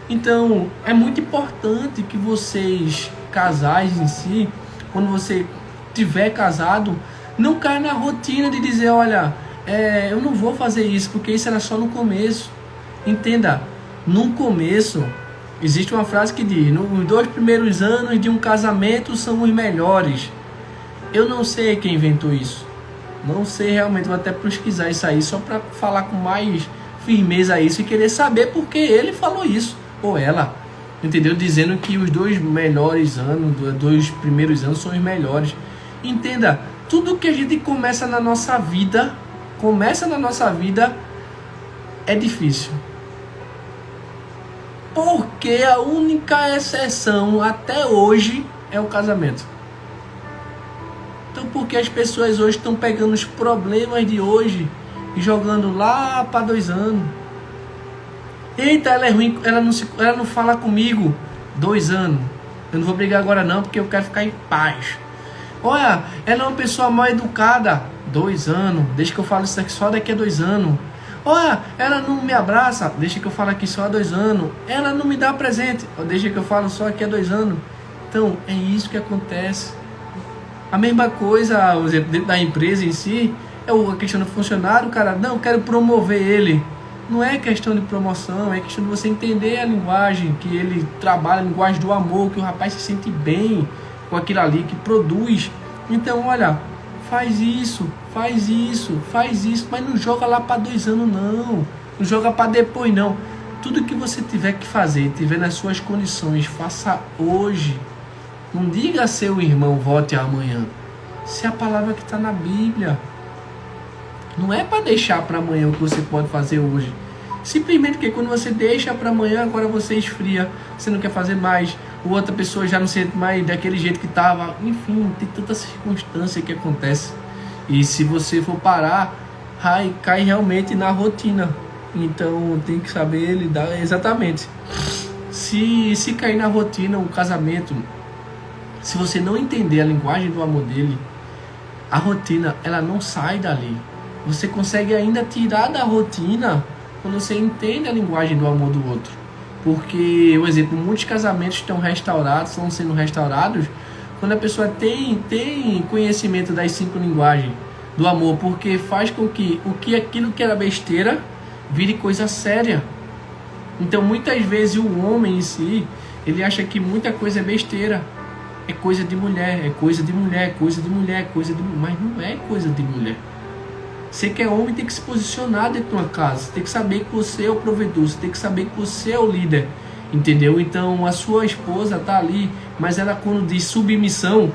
Então, é muito importante que vocês, casais em si, quando você tiver casado, não caia na rotina de dizer: olha, eu não vou fazer isso, porque isso era só no começo. Entenda, no começo, existe uma frase que diz: nos 2 primeiros anos de um casamento são os melhores. Eu não sei quem inventou isso. Não sei realmente, vou até pesquisar isso aí, só para falar com mais firmeza isso e querer saber por que ele falou isso, ou ela. Entendeu? Dizendo que os 2 melhores anos, 2 primeiros anos são os melhores. Entenda, tudo que a gente começa na nossa vida é difícil. Porque a única exceção até hoje é o casamento. Então, porque as pessoas hoje estão pegando os problemas de hoje e jogando lá para 2 anos. Eita, ela é ruim, ela não fala comigo. 2 anos. Eu não vou brigar agora não, porque eu quero ficar em paz. Olha, ela é uma pessoa mal educada. 2 anos. Deixa que eu falo isso aqui só daqui a 2 anos. Olha, ela não me abraça. Deixa que eu falo aqui só há 2 anos. Ela não me dá presente. Deixa que eu falo só aqui há 2 anos. Então, é isso que acontece. A mesma coisa, por exemplo, dentro da empresa em si, é a questão do funcionário, cara. Não, eu quero promover ele. Não é questão de promoção, é questão de você entender a linguagem que ele trabalha, a linguagem do amor, que o rapaz se sente bem com aquilo ali, que produz. Então, olha, faz isso, mas não joga lá para 2 anos não joga para depois não. Tudo que você tiver que fazer, tiver nas suas condições, faça hoje. Não diga a seu irmão: volte amanhã. Isso é a palavra que está na Bíblia. Não é para deixar para amanhã o que você pode fazer hoje. Simplesmente porque quando você deixa para amanhã, agora você esfria, você não quer fazer mais, ou outra pessoa já não sente mais daquele jeito que estava. Enfim, tem tanta circunstância que acontece. E se você for parar, cai realmente na rotina. Então tem que saber lidar exatamente. Se cair na rotina, o casamento, se você não entender a linguagem do amor dele, a rotina, ela não sai dali. Você consegue ainda tirar da rotina quando você entende a linguagem do amor do outro. Porque, por exemplo, muitos casamentos estão sendo restaurados quando a pessoa tem conhecimento das 5 linguagens do amor, porque faz com que aquilo que era besteira vire coisa séria. Então, muitas vezes o homem em si, ele acha que muita coisa é besteira. É coisa de mulher, é coisa de mulher, é coisa de mulher, é coisa de mulher. Mas não é coisa de mulher. Você que é homem tem que se posicionar dentro de uma casa. Você tem que saber que você é o provedor. Você tem que saber que você é o líder. Entendeu? Então a sua esposa tá ali. Mas ela, quando diz submissão,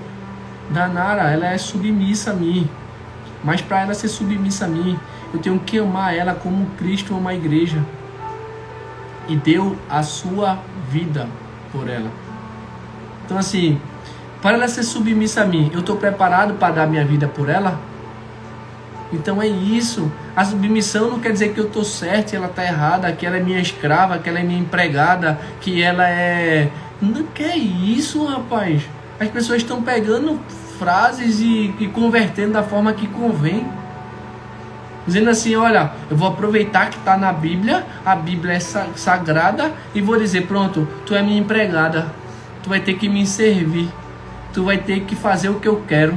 Danara, ela é submissa a mim. Mas para ela ser submissa a mim, eu tenho que amar ela como Cristo ama a igreja. E deu a sua vida por ela. Então assim, para ela ser submissa a mim, eu estou preparado para dar minha vida por ela? Então é isso. A submissão não quer dizer que eu estou certo e ela está errada, que ela é minha escrava, que ela é minha empregada, que ela é... Não quer isso, rapaz. As pessoas estão pegando frases e convertendo da forma que convém. Dizendo assim: olha, eu vou aproveitar que está na Bíblia, a Bíblia é sagrada, e vou dizer: pronto, tu é minha empregada, tu vai ter que me servir, tu vai ter que fazer o que eu quero.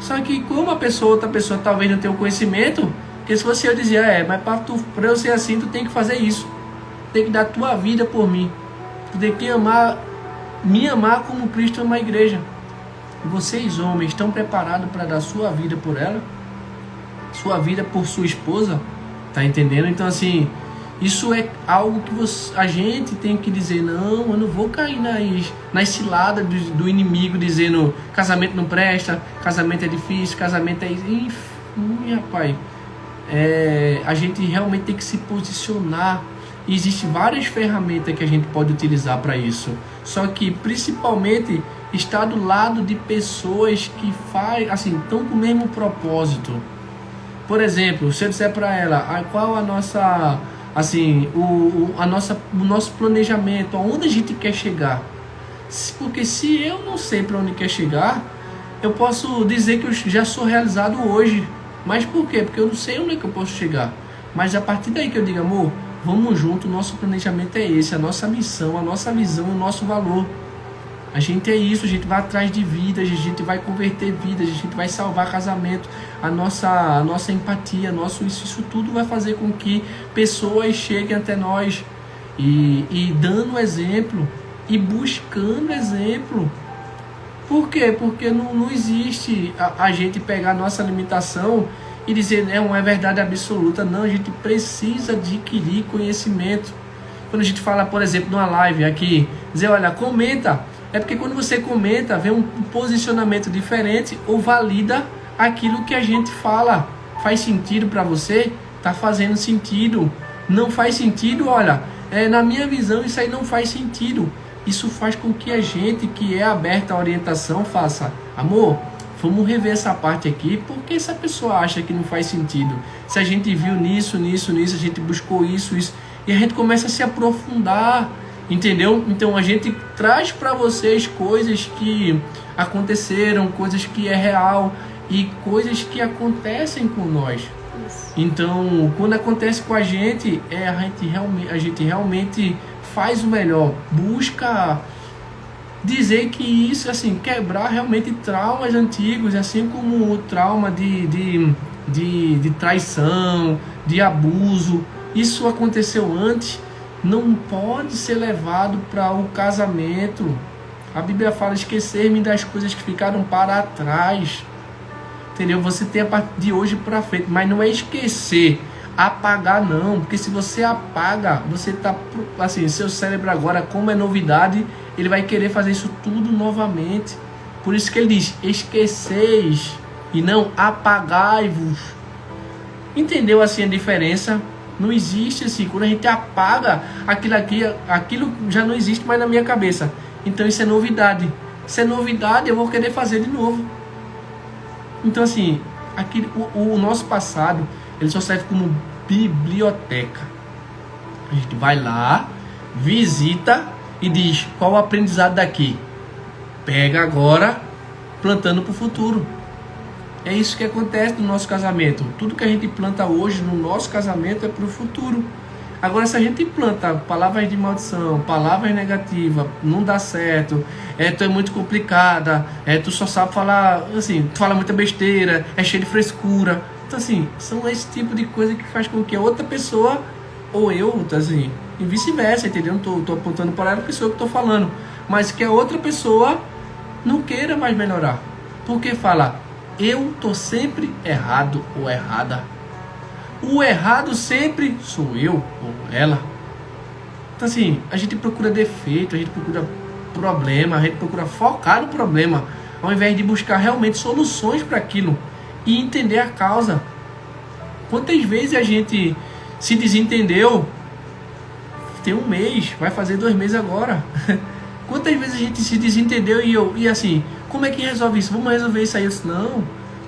Só que como outra pessoa talvez não tenha o conhecimento, porque se você eu dizia: mas para eu ser assim, tu tem que fazer isso, tem que dar tua vida por mim, tu tem que me amar como Cristo ama a igreja. E vocês, homens, estão preparados para dar sua vida por ela? Sua vida por sua esposa? Tá entendendo? Então, assim, isso é algo que a gente tem que dizer, não, eu não vou cair nas ciladas do inimigo dizendo casamento não presta, casamento é difícil, casamento é... Enfim, rapaz, a gente realmente tem que se posicionar. E existem várias ferramentas que a gente pode utilizar para isso. Só que, principalmente, estar do lado de pessoas que estão com o mesmo propósito. Por exemplo, se eu disser para ela qual a nossa... o nosso planejamento, aonde a gente quer chegar. Porque se eu não sei para onde quer chegar, eu posso dizer que eu já sou realizado hoje. Mas por quê? Porque eu não sei onde é que eu posso chegar. Mas a partir daí que eu digo, amor, vamos junto, o nosso planejamento é esse, a nossa missão, a nossa visão, o nosso valor. A gente é isso, a gente vai atrás de vidas, a gente vai converter vidas, a gente vai salvar casamento, a nossa empatia, isso tudo vai fazer com que pessoas cheguem até nós e dando exemplo e buscando exemplo. Por quê? Porque não existe a gente pegar a nossa limitação e dizer, não é verdade absoluta. Não, a gente precisa adquirir conhecimento. Quando a gente fala, por exemplo, numa live aqui, dizer, olha, comenta. É porque quando você comenta, vem um posicionamento diferente ou valida aquilo que a gente fala. Faz sentido para você? Tá fazendo sentido. Não faz sentido? Olha, na minha visão isso aí não faz sentido. Isso faz com que a gente que é aberta à orientação faça, amor, vamos rever essa parte aqui, porque essa pessoa acha que não faz sentido. Se a gente viu nisso, a gente buscou isso, e a gente começa a se aprofundar, entendeu? Então a gente traz para vocês coisas que aconteceram, coisas que é real e coisas que acontecem com nós. Então, quando acontece com a gente gente realmente faz o melhor, busca dizer que isso, assim, quebrar realmente traumas antigos, assim como o trauma de traição, de abuso, isso aconteceu antes, não pode ser levado para o casamento. A Bíblia fala, esquecer-me das coisas que ficaram para trás. Entendeu? Você tem a partir de hoje para frente, mas não é esquecer, apagar não, porque se você apaga, você tá, assim, seu cérebro agora, como é novidade, ele vai querer fazer isso tudo novamente. Por isso que ele diz, esqueceis e não apagai-vos. Entendeu assim a diferença? Não existe assim, quando a gente apaga aquilo já não existe mais na minha cabeça. Então isso é novidade. Se é novidade, eu vou querer fazer de novo. Então assim, o nosso passado, ele só serve como biblioteca. A gente vai lá, visita e diz, qual o aprendizado daqui? Pega agora, plantando para o futuro. É isso que acontece no nosso casamento. Tudo que a gente planta hoje no nosso casamento é para o futuro. Agora, se a gente planta palavras de maldição, palavras negativas, não dá certo, tu é muito complicada, tu só sabe falar, assim, tu fala muita besteira, é cheio de frescura. Então, assim, são esse tipo de coisa que faz com que a outra pessoa, ou eu, assim, e vice-versa, entendeu? Não tô apontando para a pessoa que estou falando, mas que a outra pessoa não queira mais melhorar. Porque fala, eu tô sempre errado ou errada. O errado sempre sou eu ou ela. Então assim, a gente procura defeito, a gente procura problema, a gente procura focar no problema, ao invés de buscar realmente soluções para aquilo e entender a causa. Quantas vezes a gente se desentendeu? Tem um mês, vai fazer 2 meses agora. Quantas vezes a gente se desentendeu e assim, como é que resolve isso? Vamos resolver isso aí? Eu disse, não,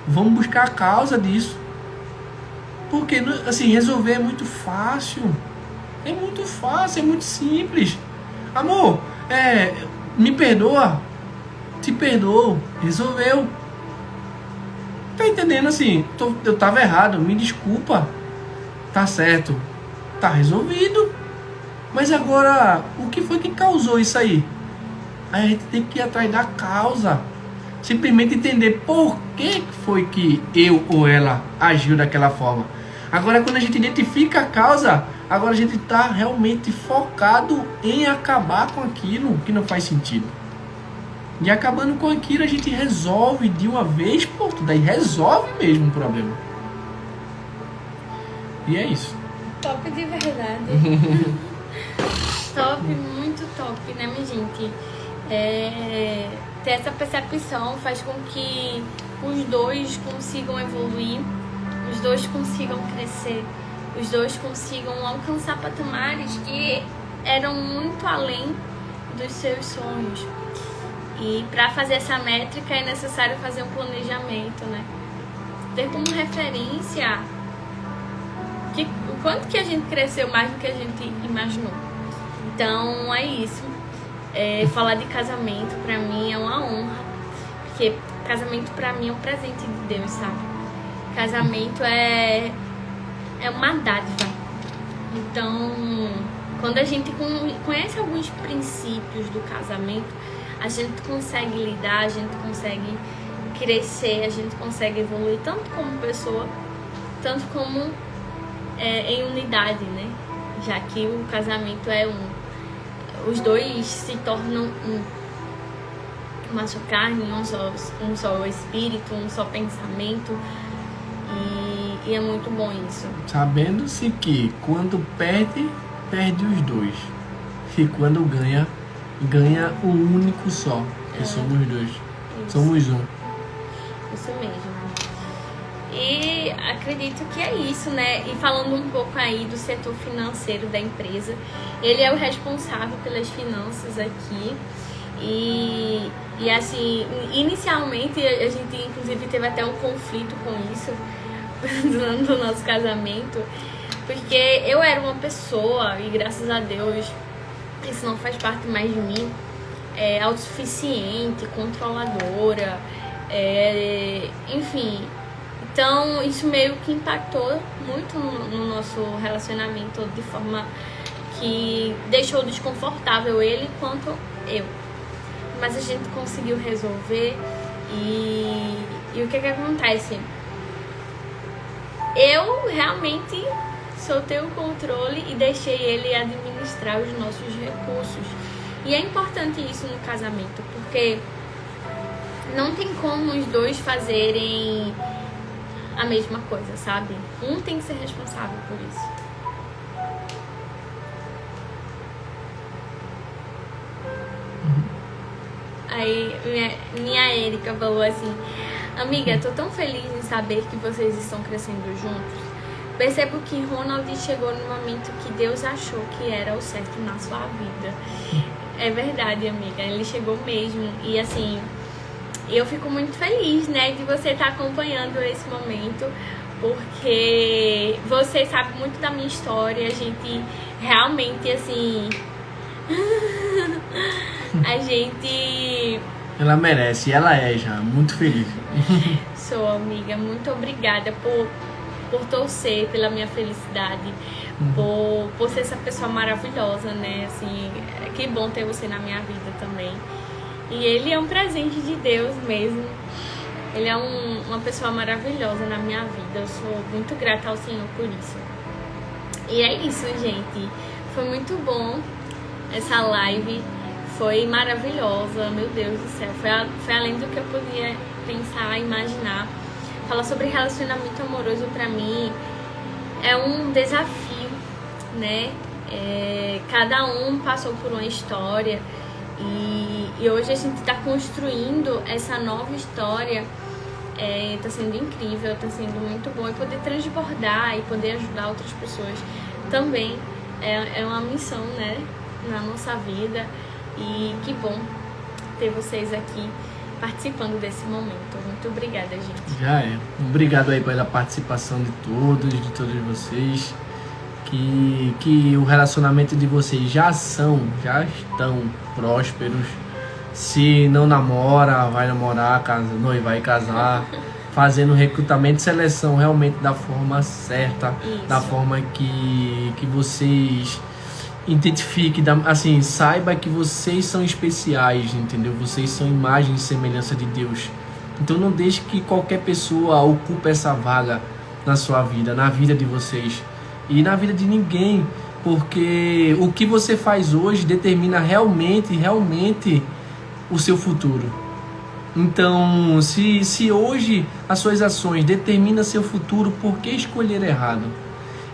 vamos buscar a causa disso. Porque, assim, resolver é muito fácil. É muito fácil, é muito simples. Amor, me perdoa. Te perdoo. Resolveu. Tá entendendo, assim? Eu tava errado, me desculpa. Tá certo. Tá resolvido. Mas agora, o que foi que causou isso aí? Aí a gente tem que ir atrás da causa. Simplesmente entender por que foi que eu ou ela agiu daquela forma. Agora, quando a gente identifica a causa, agora a gente está realmente focado em acabar com aquilo que não faz sentido. E acabando com aquilo, a gente resolve de uma vez por todas. Daí resolve mesmo o problema. E é isso. Top de verdade. Top, muito top, né, minha gente? Ter essa percepção faz com que os dois consigam evoluir, os dois consigam crescer, os dois consigam alcançar patamares que eram muito além dos seus sonhos. E para fazer essa métrica é necessário fazer um planejamento, né? Ter como referência o quanto que a gente cresceu mais do que a gente imaginou. Então é isso. Falar de casamento pra mim é uma honra, porque casamento pra mim é um presente de Deus, sabe? Casamento é uma dádiva. Então, quando a gente conhece alguns princípios do casamento, a gente consegue lidar, a gente consegue crescer, a gente consegue evoluir tanto como pessoa, tanto como em unidade, né? Já que o casamento é os dois se tornam uma só carne, um só espírito, um só pensamento, e é muito bom isso. Sabendo-se que quando perde os dois, e quando ganha o único só, que somos dois, somos um. Isso mesmo. E acredito que é isso, né? E falando um pouco aí do setor financeiro da empresa, ele é o responsável pelas finanças aqui. E assim, inicialmente a gente inclusive teve até um conflito com isso do nosso casamento, porque eu era uma pessoa, e graças a Deus isso não faz parte mais de mim, autossuficiente, controladora, enfim. Então, isso meio que impactou muito no nosso relacionamento, de forma que deixou desconfortável ele quanto eu. Mas a gente conseguiu resolver e o que acontece? Eu realmente soltei o controle e deixei ele administrar os nossos recursos. E é importante isso no casamento, porque não tem como os dois fazerem a mesma coisa, sabe? Um tem que ser responsável por isso. Aí minha Érica falou assim: amiga, tô tão feliz em saber que vocês estão crescendo juntos. Percebo que Ronald chegou no momento que Deus achou que era o certo na sua vida. É verdade, amiga, ele chegou mesmo. E assim, eu fico muito feliz, né, de você estar acompanhando esse momento, porque você sabe muito da minha história. A gente realmente, assim, a gente... Ela merece, ela é já muito feliz. Sou, amiga, muito obrigada por torcer pela minha felicidade, por ser essa pessoa maravilhosa, né, assim, que bom ter você na minha vida também. E ele é um presente de Deus mesmo. Ele é uma pessoa maravilhosa na minha vida. Eu sou muito grata ao Senhor por isso. E é isso, gente. Foi muito bom essa live. Foi maravilhosa, meu Deus do céu. Foi além do que eu podia pensar, imaginar. Falar sobre relacionamento amoroso pra mim é um desafio, né? Cada um passou por uma história. E hoje a gente está construindo essa nova história. Tá sendo incrível, tá sendo muito bom. E poder transbordar e poder ajudar outras pessoas também é uma missão, né, na nossa vida. E que bom ter vocês aqui participando desse momento. Muito obrigada, gente. Já é. Obrigado aí pela participação de todos vocês. Que o relacionamento de vocês já estão prósperos. Se não namora, vai namorar, vai casar, fazendo recrutamento e seleção realmente da forma certa. Isso. Da forma que vocês identifiquem, assim, saiba que vocês são especiais, entendeu? Vocês são imagem e semelhança de Deus. Então não deixe que qualquer pessoa ocupe essa vaga na sua vida, na vida de vocês. E na vida de ninguém, porque o que você faz hoje determina realmente o seu futuro. Então, se hoje as suas ações determinam seu futuro, por que escolher errado?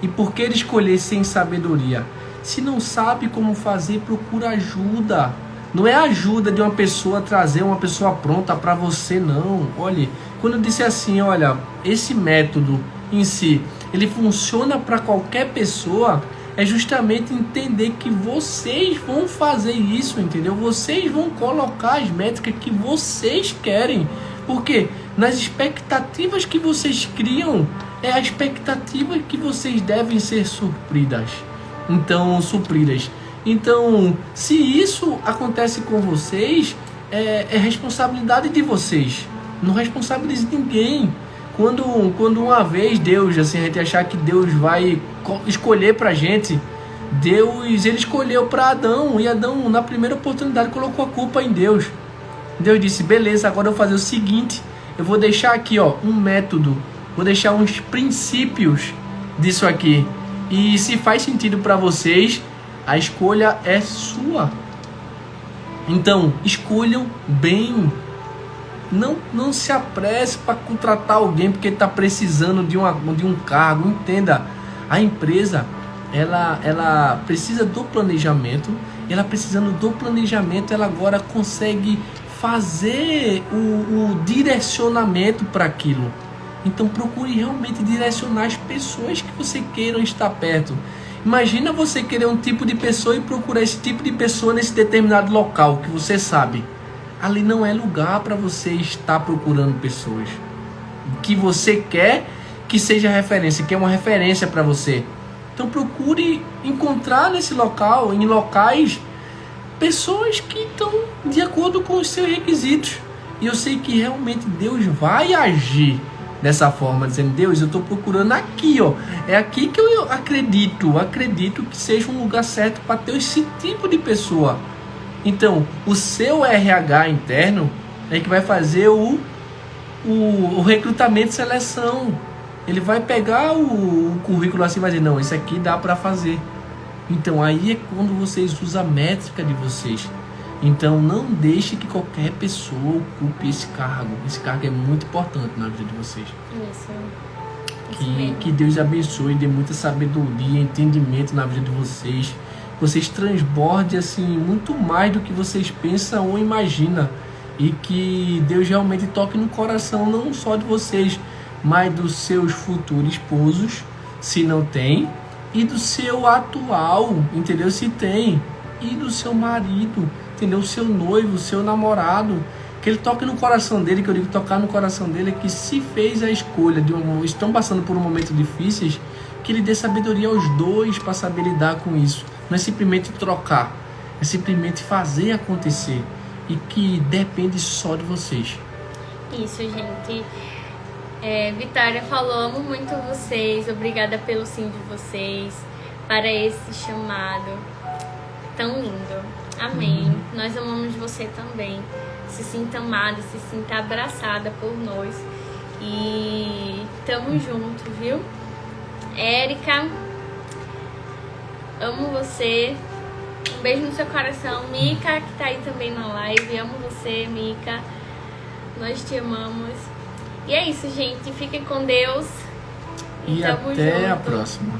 E por que escolher sem sabedoria? Se não sabe como fazer, procura ajuda. Não é a ajuda de uma pessoa trazer uma pessoa pronta para você, não. Olha, quando eu disse assim, olha, esse método em si, ele funciona para qualquer pessoa, é justamente entender que vocês vão fazer isso, entendeu? Vocês vão colocar as métricas que vocês querem. Porque nas expectativas que vocês criam, é a expectativa que vocês devem ser supridas. Então, se isso acontece com vocês, é responsabilidade de vocês. Não responsabilize ninguém. Quando uma vez Deus, assim, a gente achar que Deus vai escolher pra gente, ele escolheu para Adão, e Adão, na primeira oportunidade, colocou a culpa em Deus. Deus disse, beleza, agora eu vou fazer o seguinte, eu vou deixar aqui, ó, um método, vou deixar uns princípios disso aqui. E se faz sentido para vocês, a escolha é sua. Então, escolham bem. Não se apresse para contratar alguém porque está precisando de um cargo. Entenda, a empresa ela precisa do planejamento. Ela precisando do planejamento, ela agora consegue fazer o direcionamento para aquilo. Então procure realmente direcionar as pessoas que você queiram estar perto. Imagina você querer um tipo de pessoa e procurar esse tipo de pessoa nesse determinado local que você sabe. Ali não é lugar para você estar procurando pessoas que você quer que seja referência, que é uma referência para você. Então procure encontrar nesse local, em locais, pessoas que estão de acordo com os seus requisitos. E eu sei que realmente Deus vai agir dessa forma, dizendo, Deus, eu estou procurando aqui, ó. É aqui que eu acredito que seja um lugar certo para ter esse tipo de pessoa. Então, o seu RH interno é que vai fazer o recrutamento e seleção. Ele vai pegar o currículo assim e vai dizer, não, isso aqui dá para fazer. Então, aí é quando vocês usam a métrica de vocês. Então, não deixe que qualquer pessoa ocupe esse cargo. Esse cargo é muito importante na vida de vocês. Que Deus abençoe, dê muita sabedoria, entendimento na vida de vocês. Vocês transbordem assim, muito mais do que vocês pensam ou imaginam. E que Deus realmente toque no coração, não só de vocês, mas dos seus futuros esposos, se não tem, e do seu atual, entendeu? Se tem, e do seu marido, entendeu? O seu noivo, o seu namorado, que ele toque no coração dele, que eu digo tocar no coração dele, é que se fez a escolha estão passando por um momento difíceis, que ele dê sabedoria aos dois para saber lidar com isso. Não é simplesmente trocar, é simplesmente fazer acontecer, e que depende só de vocês. Isso, gente. Vitória falou, amo muito vocês, obrigada pelo sim de vocês para esse chamado tão lindo. Amém. Nós amamos você também. Se sinta amada, se sinta abraçada por nós. E tamo junto, viu? Érica, amo você. Um beijo no seu coração. Mica, que tá aí também na live. Amo você, Mica. Nós te amamos. E é isso, gente. Fiquem com Deus. E tamo até junto. a próxima.